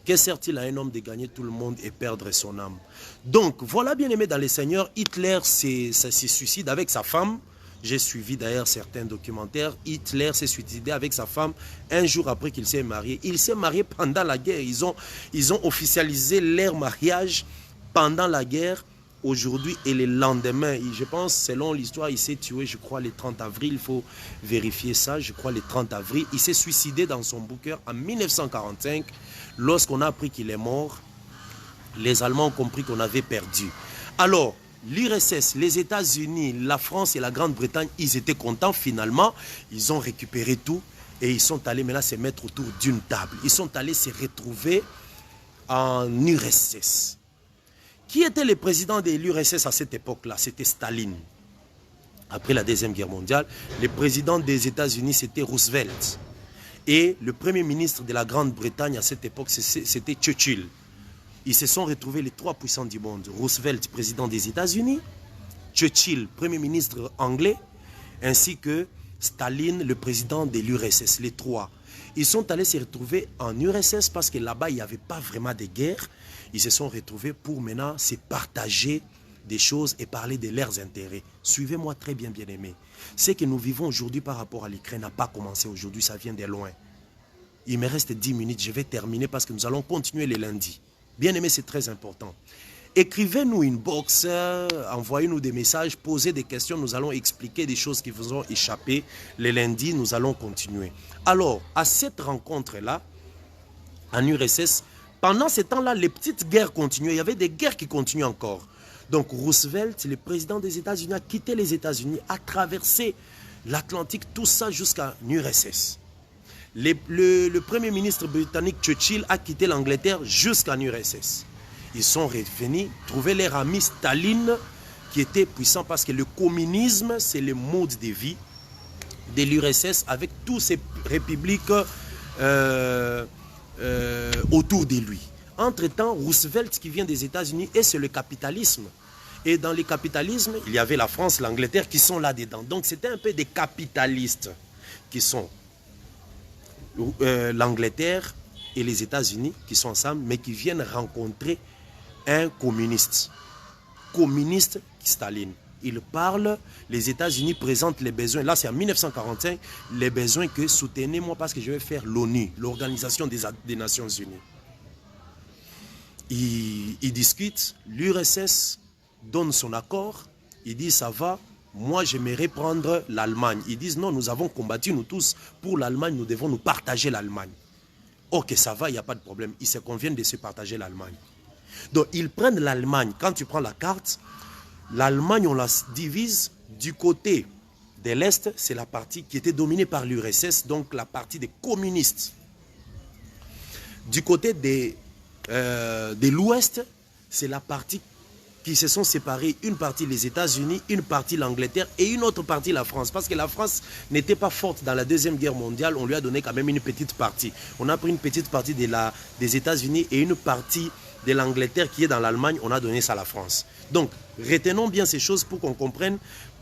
Que sert-il à un homme de gagner tout le monde et perdre son âme? Donc, voilà, bien aimé dans les seigneurs, Hitler se suicide avec sa femme. J'ai suivi d'ailleurs certains documentaires. Hitler s'est suicidé avec sa femme un jour après qu'il s'est marié. Il s'est marié pendant la guerre. Ils ont officialisé leur mariage pendant la guerre. Aujourd'hui et le lendemain, je pense, selon l'histoire, il s'est tué, je crois, le 30 avril. Il faut vérifier ça, je crois, le 30 avril. Il s'est suicidé dans son bunker en 1945. Lorsqu'on a appris qu'il est mort, les Allemands ont compris qu'on avait perdu. Alors, l'URSS, les États-Unis, la France et la Grande-Bretagne, ils étaient contents finalement. Ils ont récupéré tout et ils sont allés maintenant se mettre autour d'une table. Ils sont allés se retrouver en URSS. Qui était le président de l'URSS à cette époque-là? C'était Staline. Après la Deuxième Guerre mondiale, le président des États-Unis, c'était Roosevelt. Et le premier ministre de la Grande-Bretagne à cette époque, c'était Churchill. Ils se sont retrouvés les trois puissants du monde. Roosevelt, président des États-Unis, Churchill, premier ministre anglais, ainsi que Staline, le président de l'URSS, les trois. Ils sont allés se retrouver en URSS parce que là-bas, il n'y avait pas vraiment de guerre. Ils se sont retrouvés pour maintenant se partager des choses et parler de leurs intérêts. Suivez-moi très bien, bien-aimés. Ce que nous vivons aujourd'hui par rapport à l'Ukraine n'a pas commencé aujourd'hui, ça vient de loin. Il me reste 10 minutes, je vais terminer parce que nous allons continuer les lundis. Bien-aimés, c'est très important. Écrivez-nous une box, envoyez-nous des messages, posez des questions, nous allons expliquer des choses qui vous ont échappé. Les lundis, nous allons continuer. Alors, à cette rencontre-là, en URSS, pendant ce temps-là, les petites guerres continuaient. Il y avait des guerres qui continuent encore. Donc Roosevelt, le président des États-Unis, a quitté les États-Unis, a traversé l'Atlantique, tout ça jusqu'à l'URSS. Le premier ministre britannique Churchill a quitté l'Angleterre jusqu'en URSS. Ils sont revenus trouver leur ami Staline qui était puissant parce que le communisme, c'est le mode de vie de l'URSS avec toutes ces républiques autour de lui. Entre-temps, Roosevelt qui vient des États-Unis, et c'est le capitalisme. Et dans le capitalisme, il y avait la France, l'Angleterre qui sont là-dedans. Donc c'était un peu des capitalistes qui sont l'Angleterre et les États-Unis qui sont ensemble, mais qui viennent rencontrer un communiste. Communiste Staline. Il parle, les États-Unis présentent les besoins. Là, c'est en 1945, les besoins que soutenez-moi parce que je vais faire l'ONU, l'Organisation des Nations Unies. Ils discutent, l'URSS donne son accord, il dit ça va, moi j'aimerais prendre l'Allemagne. Ils disent non, nous avons combattu nous tous pour l'Allemagne, nous devons nous partager l'Allemagne. Ok, ça va, il n'y a pas de problème, ils se conviennent de se partager l'Allemagne. Donc ils prennent l'Allemagne, quand tu prends la carte, l'Allemagne on la divise du côté de l'Est, c'est la partie qui était dominée par l'URSS, donc la partie des communistes. Du côté de l'Ouest, c'est la partie qui se sont séparés, une partie les États-Unis, une partie l'Angleterre et une autre partie la France. Parce que la France n'était pas forte dans la Deuxième Guerre mondiale, on lui a donné quand même une petite partie. On a pris une petite partie des États-Unis et une partie de l'Angleterre qui est dans l'Allemagne, on a donné ça à la France. Donc, retenons bien ces choses pour qu'on comprenne,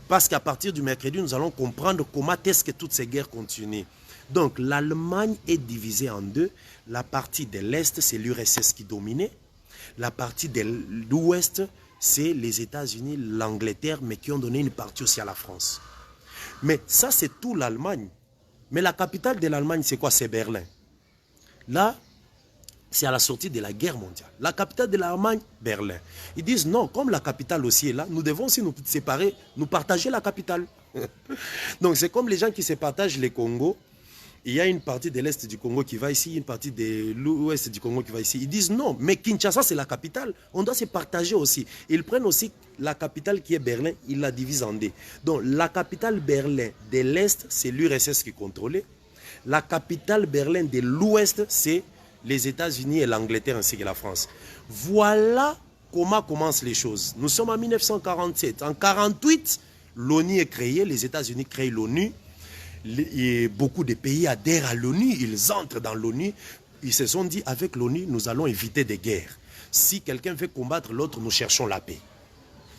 parce qu'à partir du mercredi, nous allons comprendre comment est-ce que toutes ces guerres continuent. Donc, l'Allemagne est divisée en deux. La partie de l'Est, c'est l'URSS qui dominait. La partie de l'Ouest, c'est les États-Unis, l'Angleterre, mais qui ont donné une partie aussi à la France. Mais ça, c'est tout l'Allemagne. Mais la capitale de l'Allemagne, c'est quoi? C'est Berlin. Là, c'est à la sortie de la guerre mondiale. La capitale de l'Allemagne, Berlin. Ils disent non, comme la capitale aussi est là, nous devons aussi nous séparer, nous partager la capitale. Donc c'est comme les gens qui se partagent les Congo. Il y a une partie de l'Est du Congo qui va ici, une partie de l'Ouest du Congo qui va ici. Ils disent non, mais Kinshasa c'est la capitale, on doit se partager aussi. Ils prennent aussi la capitale qui est Berlin, ils la divisent en deux. Donc la capitale Berlin de l'Est, c'est l'URSS qui contrôlait. La capitale Berlin de l'Ouest, c'est les États-Unis et l'Angleterre ainsi que la France. Voilà comment commencent les choses. Nous sommes en 1947. En 1948, l'ONU est créée, les États-Unis créent l'ONU. Beaucoup de pays adhèrent à l'ONU, ils entrent dans l'ONU. Ils se sont dit, avec l'ONU, nous allons éviter des guerres. Si quelqu'un veut combattre l'autre, nous cherchons la paix.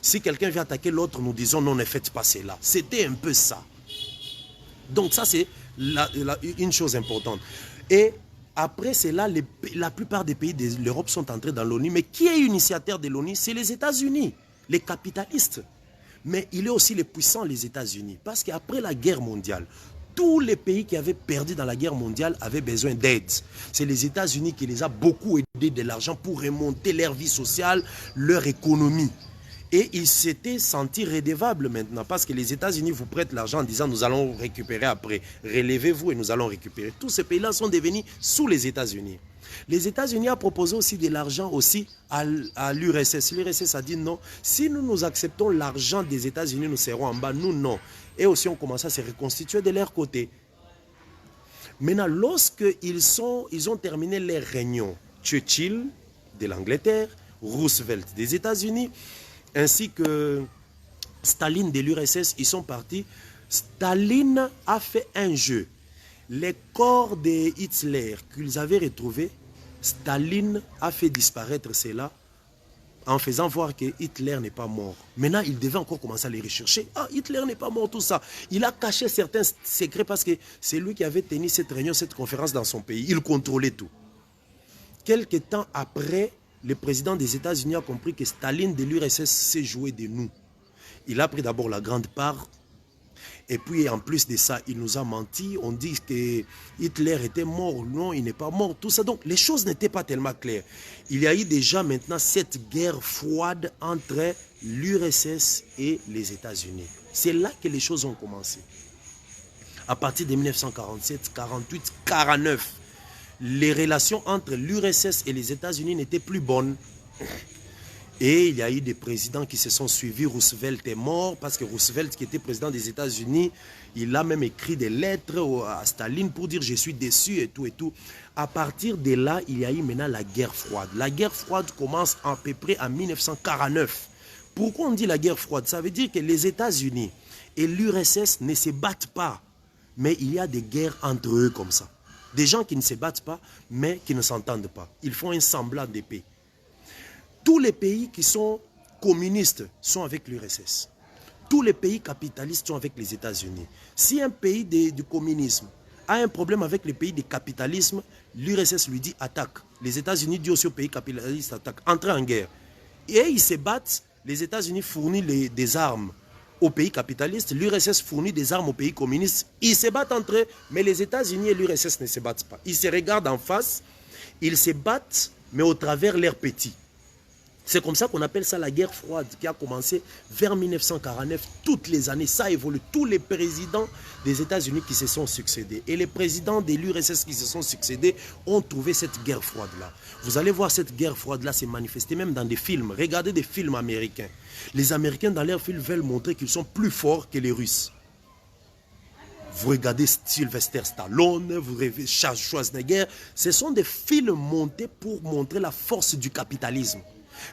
Si quelqu'un veut attaquer l'autre, nous disons, non, ne faites pas cela. C'était un peu ça. Donc ça, c'est une chose importante. Et après cela, la plupart des pays de l'Europe sont entrés dans l'ONU. Mais qui est initiateur de l'ONU? C'est les États-Unis, les capitalistes. Mais il est aussi les puissants, les États-Unis. Parce qu'après la guerre mondiale, tous les pays qui avaient perdu dans la guerre mondiale avaient besoin d'aide. C'est les États-Unis qui les a beaucoup aidés de l'argent pour remonter leur vie sociale, leur économie. Et ils s'étaient sentis redevables maintenant parce que les États-Unis vous prêtent l'argent en disant nous allons récupérer après. Relevez-vous et nous allons récupérer. Tous ces pays-là sont devenus sous les États-Unis. Les États-Unis ont proposé aussi de l'argent aussi à l'URSS. L'URSS a dit non. Si nous acceptons l'argent des États-Unis, nous serons en bas. Nous, non. Et aussi, on commence à se reconstituer de leur côté. Maintenant, lorsqu'ils ont terminé leur réunion, Churchill de l'Angleterre, Roosevelt des États-Unis, ainsi que Staline de l'URSS, ils sont partis. Staline a fait un jeu. Les corps de Hitler qu'ils avaient retrouvés, Staline a fait disparaître cela en faisant voir que Hitler n'est pas mort. Maintenant, il devait encore commencer à les rechercher. Ah, Hitler n'est pas mort, tout ça. Il a caché certains secrets parce que c'est lui qui avait tenu cette réunion, cette conférence dans son pays. Il contrôlait tout. Quelque temps après, le président des États-Unis a compris que Staline de l'URSS s'est joué de nous. Il a pris d'abord la grande part. Et puis, en plus de ça, il nous a menti. On dit que Hitler était mort. Non, il n'est pas mort. Tout ça. Donc, les choses n'étaient pas tellement claires. Il y a eu déjà maintenant cette guerre froide entre l'URSS et les États-Unis. C'est là que les choses ont commencé. À partir de 1947, 48, 49, les relations entre l'URSS et les États-Unis n'étaient plus bonnes. Et il y a eu des présidents qui se sont suivis. Roosevelt est mort parce que Roosevelt, qui était président des États-Unis, il a même écrit des lettres à Staline pour dire « je suis déçu » et tout et tout. À partir de là, il y a eu maintenant la guerre froide. La guerre froide commence à peu près en 1949. Pourquoi on dit la guerre froide? Ça veut dire que les États-Unis et l'URSS ne se battent pas. Mais il y a des guerres entre eux comme ça. Des gens qui ne se battent pas, mais qui ne s'entendent pas. Ils font un semblant de paix. Tous les pays qui sont communistes sont avec l'URSS. Tous les pays capitalistes sont avec les États-Unis. Si un pays du communisme a un problème avec les pays du capitalisme, l'URSS lui dit attaque. Les États-Unis disent aussi aux pays capitalistes attaque. Entrez en guerre. Et ils se battent. Les États-Unis fournissent des armes aux pays capitalistes. L'URSS fournit des armes aux pays communistes. Ils se battent entre eux, mais les États-Unis et l'URSS ne se battent pas. Ils se regardent en face. Ils se battent, mais au travers leurs petits. C'est comme ça qu'on appelle ça la guerre froide qui a commencé vers 1949. Toutes les années, ça évolue. Tous les présidents des États-Unis qui se sont succédés et les présidents de l'URSS qui se sont succédés ont trouvé cette guerre froide-là. Vous allez voir cette guerre froide-là se manifester même dans des films. Regardez des films américains. Les Américains, dans leurs films, veulent montrer qu'ils sont plus forts que les Russes. Vous regardez Sylvester Stallone, vous regardez Charles Schwarzenegger. Ce sont des films montés pour montrer la force du capitalisme.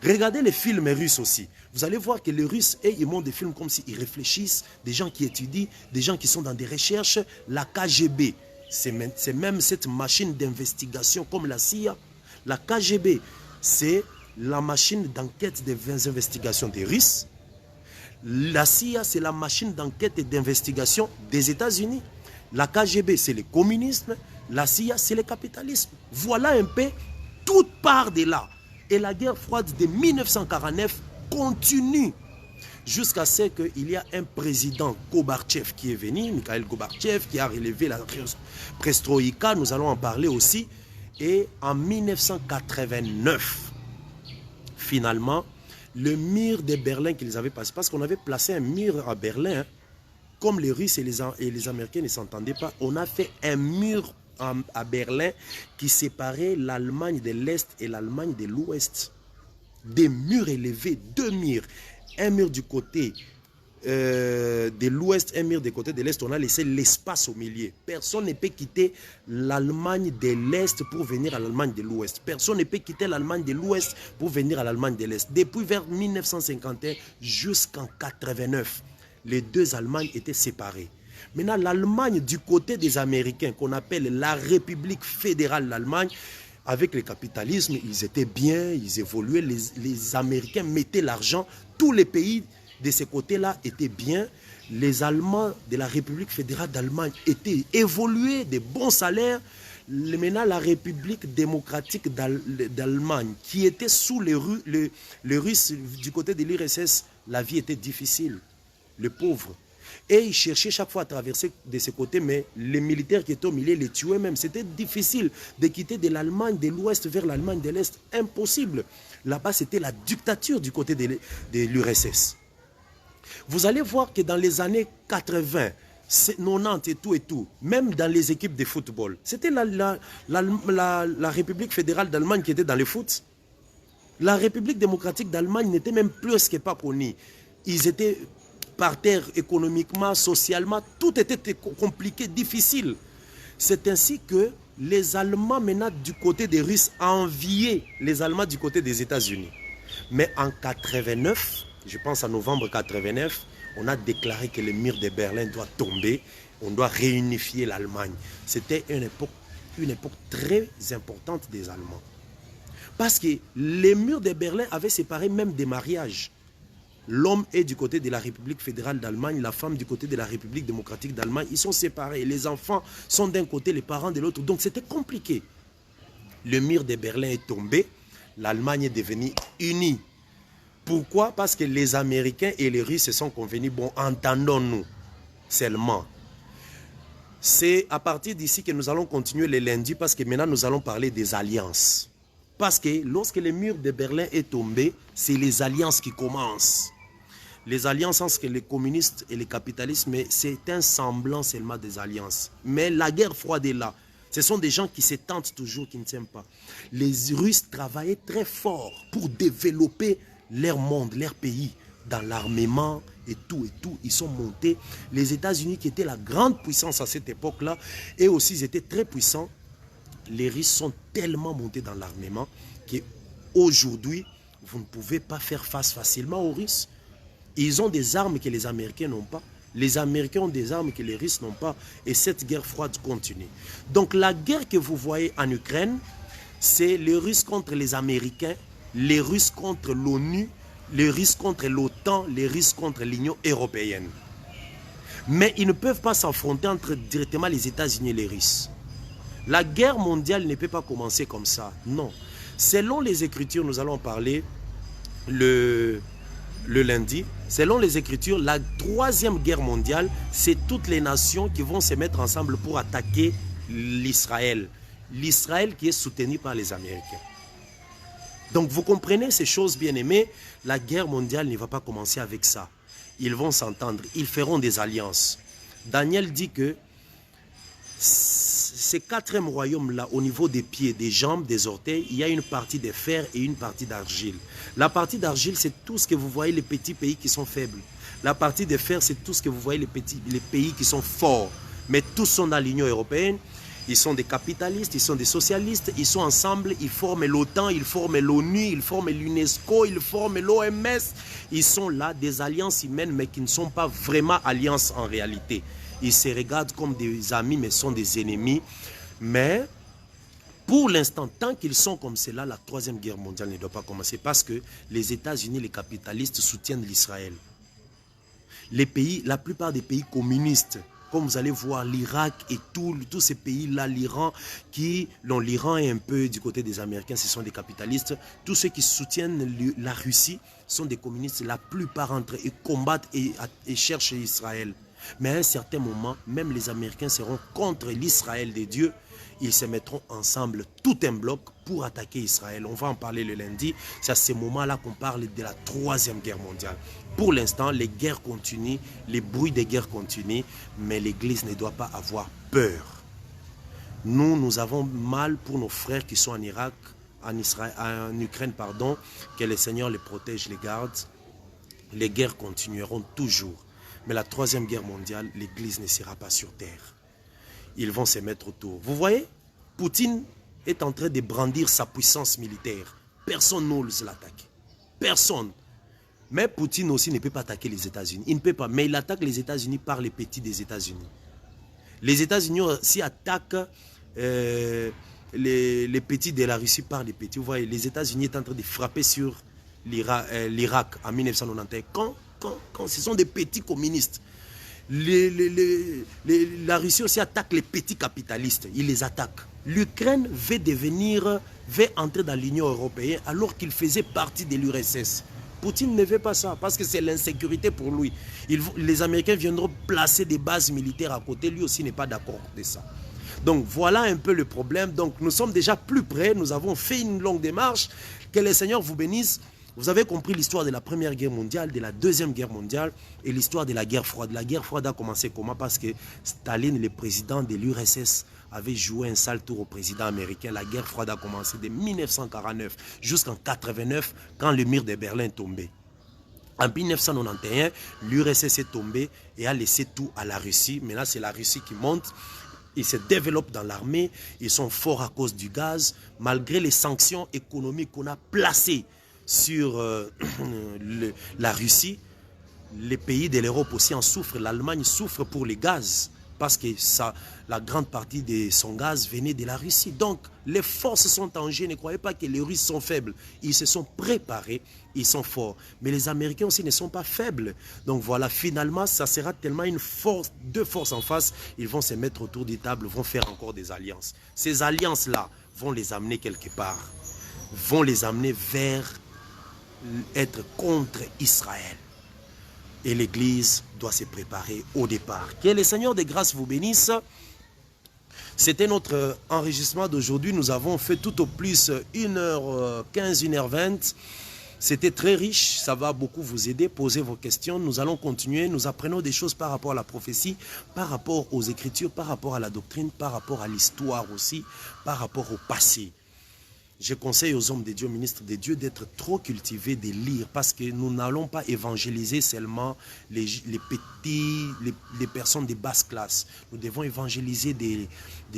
Regardez les films russes aussi. Vous allez voir que les Russes, ils montrent des films comme s'ils réfléchissent, des gens qui étudient, des gens qui sont dans des recherches. La KGB, c'est même cette machine d'investigation comme la CIA. La KGB, c'est la machine d'enquête des investigations des Russes. La CIA, c'est la machine d'enquête et d'investigation des États-Unis. La KGB, c'est le communisme. La CIA, c'est le capitalisme. Voilà un peu toute part de là. Et la guerre froide de 1949 continue jusqu'à ce qu'il y a un président Gorbatchev qui est venu, Mikhail Gorbatchev, qui a relevé la perestroïka, nous allons en parler aussi. Et en 1989, finalement, le mur de Berlin qu'ils avaient passé, parce qu'on avait placé un mur à Berlin, hein, comme les Russes et les Américains ne s'entendaient pas, on a fait un mur à Berlin qui séparait l'Allemagne de l'Est et l'Allemagne de l'Ouest. Des murs élevés, deux murs. Un mur du côté de l'Ouest, un mur du côté de l'Est. On a laissé l'espace au milieu. Personne ne peut quitter l'Allemagne de l'Est pour venir à l'Allemagne de l'Ouest. Personne ne peut quitter l'Allemagne de l'Ouest pour venir à l'Allemagne de l'Est. Depuis vers 1951 jusqu'en 89, les deux Allemagnes étaient séparées. Maintenant, l'Allemagne du côté des Américains, qu'on appelle la République fédérale d'Allemagne, avec le capitalisme, ils étaient bien, ils évoluaient, les Américains mettaient l'argent, tous les pays de ce côté-là étaient bien, les Allemands de la République fédérale d'Allemagne étaient évolués, des bons salaires. Maintenant, la République démocratique d'Allemagne, qui était sous les Russes du côté de l'URSS, la vie était difficile, les pauvres. Et ils cherchaient chaque fois à traverser de ce côté, mais les militaires qui étaient au milieu les tuaient même. C'était difficile de quitter de l'Allemagne de l'Ouest vers l'Allemagne de l'Est. Impossible. Là-bas, c'était la dictature du côté de l'URSS. Vous allez voir que dans les années 80, 90 et tout, même dans les équipes de football, c'était la République fédérale d'Allemagne qui était dans le foot. La République démocratique d'Allemagne n'était même plus que pas connue. Ils étaient par terre économiquement, socialement, tout était compliqué, difficile. C'est ainsi que les Allemands maintenant du côté des Russes enviaient les Allemands du côté des États-Unis. Mais en 89, je pense en novembre 89, on a déclaré que le mur de Berlin doit tomber, on doit réunifier l'Allemagne. C'était une époque très importante des Allemands. Parce que les murs de Berlin avaient séparé même des mariages. L'homme est du côté de la République fédérale d'Allemagne, la femme du côté de la République démocratique d'Allemagne. Ils sont séparés. Les enfants sont d'un côté, les parents de l'autre. Donc c'était compliqué. Le mur de Berlin est tombé. L'Allemagne est devenue unie. Pourquoi? Parce que les Américains et les Russes se sont convenus. Bon, entendons-nous seulement. C'est à partir d'ici que nous allons continuer les lundis parce que maintenant nous allons parler des alliances. Parce que lorsque le mur de Berlin est tombé, c'est les alliances qui commencent. Les alliances entre les communistes et les capitalistes, mais c'est un semblant seulement des alliances. Mais la guerre froide est là. Ce sont des gens qui se tentent toujours, qui ne s'aiment pas. Les Russes travaillaient très fort pour développer leur monde, leur pays, dans l'armement et tout. Ils sont montés. Les États-Unis, qui étaient la grande puissance à cette époque-là, et aussi ils étaient très puissants. Les Russes sont tellement montés dans l'armement qu'aujourd'hui, vous ne pouvez pas faire face facilement aux Russes. Ils ont des armes que les Américains n'ont pas. Les Américains ont des armes que les Russes n'ont pas. Et cette guerre froide continue. Donc la guerre que vous voyez en Ukraine, c'est les Russes contre les Américains, les Russes contre l'ONU, les Russes contre l'OTAN, les Russes contre l'Union européenne. Mais ils ne peuvent pas s'affronter entre directement les États-Unis et les Russes. La guerre mondiale ne peut pas commencer comme ça. Non. Selon les Écritures, nous allons parler le lundi. Selon les Écritures, la troisième guerre mondiale, c'est toutes les nations qui vont se mettre ensemble pour attaquer l'Israël. L'Israël qui est soutenu par les Américains. Donc vous comprenez ces choses bien aimées. La guerre mondiale ne va pas commencer avec ça. Ils vont s'entendre. Ils feront des alliances. Daniel dit que ces quatrième royaume-là, au niveau des pieds, des jambes, des orteils, il y a une partie de fer et une partie d'argile. La partie d'argile, c'est tout ce que vous voyez, les petits pays qui sont faibles. La partie de fer, c'est tout ce que vous voyez, les pays qui sont forts. Mais tous sont dans l'Union européenne. Ils sont des capitalistes, ils sont des socialistes, ils sont ensemble, ils forment l'OTAN, ils forment l'ONU, ils forment l'UNESCO, ils forment l'OMS. Ils sont là, des alliances humaines, mais qui ne sont pas vraiment alliances en réalité. Ils se regardent comme des amis, mais sont des ennemis. Mais pour l'instant, tant qu'ils sont comme cela, la troisième guerre mondiale ne doit pas commencer parce que les États-Unis, les capitalistes soutiennent l'Israël. Les pays, la plupart des pays communistes, comme vous allez voir, l'Irak et tous ces pays-là, l'Iran, l'Iran est un peu du côté des Américains, ce sont des capitalistes. Tous ceux qui soutiennent la Russie sont des communistes. La plupart entre eux combattent et cherchent Israël. Mais à un certain moment, même les Américains seront contre l'Israël des dieux. Ils se mettront ensemble, tout un bloc, pour attaquer Israël. On va en parler le lundi. C'est à ce moment-là qu'on parle de la troisième guerre mondiale. Pour l'instant, les guerres continuent, les bruits des guerres continuent, mais l'Église ne doit pas avoir peur. Nous avons mal pour nos frères qui sont en Irak, en Ukraine, pardon, que le Seigneur les protège, les garde. Les guerres continueront toujours. Mais la troisième guerre mondiale, l'Église ne sera pas sur terre. Ils vont se mettre autour. Vous voyez, Poutine est en train de brandir sa puissance militaire. Personne n'ose l'attaquer. Personne. Mais Poutine aussi ne peut pas attaquer les États-Unis. Il ne peut pas. Mais il attaque les États-Unis par les petits des États-Unis. Les États-Unis aussi attaquent les petits de la Russie par les petits. Vous voyez, les États-Unis sont en train de frapper sur l'Irak en 1991. Quand ce sont des petits communistes. La Russie aussi attaque les petits capitalistes. Il les attaque. L'Ukraine veut entrer dans l'Union européenne alors qu'il faisait partie de l'URSS. Poutine ne veut pas ça parce que c'est l'insécurité pour lui. Les Américains viendront placer des bases militaires à côté. Lui aussi n'est pas d'accord de ça. Donc voilà un peu le problème. Donc nous sommes déjà plus près. Nous avons fait une longue démarche. Que le Seigneur vous bénisse. Vous avez compris l'histoire de la Première Guerre mondiale, de la Deuxième Guerre mondiale et l'histoire de la guerre froide. La guerre froide a commencé comment? Parce que Staline, le président de l'URSS, avait joué un sale tour au président américain. La guerre froide a commencé de 1949 jusqu'en 1989 quand le mur de Berlin est tombé. En 1991, l'URSS est tombée et a laissé tout à la Russie. Maintenant, c'est la Russie qui monte. Ils se développent dans l'armée. Ils sont forts à cause du gaz. Malgré les sanctions économiques qu'on a placées sur la Russie, les pays de l'Europe aussi en souffrent. L'Allemagne souffre pour les gaz parce que la grande partie de son gaz venait de la Russie. Donc, les forces sont en jeu. Ne croyez pas que les Russes sont faibles. Ils se sont préparés, ils sont forts. Mais les Américains aussi ne sont pas faibles. Donc voilà, finalement, ça sera tellement deux forces en face. Ils vont se mettre autour des tables, vont faire encore des alliances. Ces alliances-là vont les amener quelque part. Vont les amener vers être contre Israël. Et l'Église doit se préparer au départ. Que le Seigneur des grâces vous bénisse. C'était notre enregistrement d'aujourd'hui. Nous avons fait tout au plus 1h15, 1h20. C'était très riche. Ça va beaucoup vous aider. Posez vos questions. Nous allons continuer. Nous apprenons des choses par rapport à la prophétie, par rapport aux Écritures, par rapport à la doctrine, par rapport à l'histoire aussi, par rapport au passé. Je conseille aux hommes de Dieu, ministres de Dieu, d'être trop cultivés, de lire, parce que nous n'allons pas évangéliser seulement les petits, les personnes de basse classe. Nous devons évangéliser des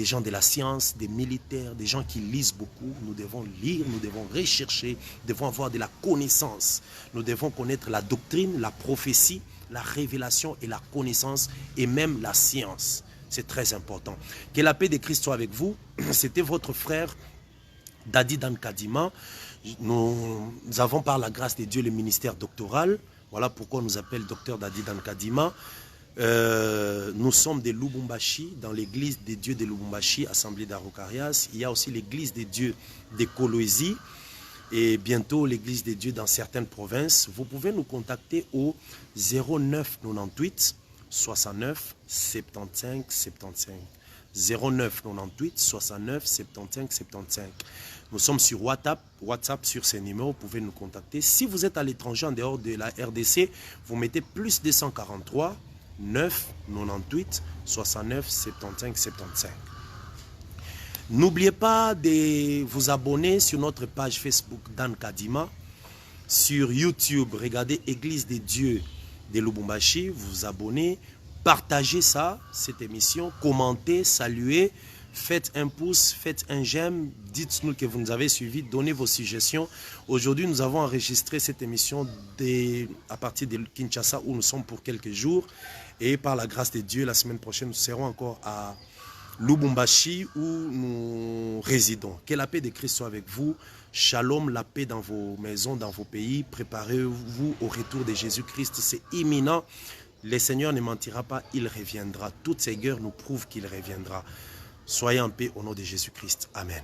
gens de la science, des militaires, des gens qui lisent beaucoup. Nous devons lire, nous devons rechercher, nous devons avoir de la connaissance. Nous devons connaître la doctrine, la prophétie, la révélation et la connaissance, et même la science. C'est très important. Que la paix de Christ soit avec vous. C'était votre frère Dadi Dan Kadima. Nous avons par la grâce de Dieu le ministère doctoral. Voilà pourquoi on nous appelle docteur Dadi Dan Kadima. Nous sommes de Lubumbashi, dans l'église des dieux de Lubumbashi, assemblée d'Arukarias. Il y a aussi l'église des dieux de Kolwezi et bientôt l'église des dieux dans certaines provinces. Vous pouvez nous contacter au 09 98 69 75 75. 09 98 69 75 75. Nous sommes sur WhatsApp sur ces numéros, vous pouvez nous contacter. Si vous êtes à l'étranger, en dehors de la RDC, vous mettez plus 243 9 98 69 75 75. N'oubliez pas de vous abonner sur notre page Facebook Dan Kadima. Sur YouTube, regardez Église des dieux de Lubumbashi, vous vous abonnez. Partagez ça, cette émission, commentez, saluez, faites un pouce, faites un j'aime, dites-nous que vous nous avez suivis, donnez vos suggestions. Aujourd'hui, nous avons enregistré cette émission à partir de Kinshasa où nous sommes pour quelques jours. Et par la grâce de Dieu, la semaine prochaine, nous serons encore à Lubumbashi où nous résidons. Que la paix de Christ soit avec vous. Shalom, la paix dans vos maisons, dans vos pays. Préparez-vous au retour de Jésus-Christ, c'est imminent. Le Seigneur ne mentira pas, il reviendra. Toutes ces guerres nous prouvent qu'il reviendra. Soyez en paix au nom de Jésus-Christ. Amen.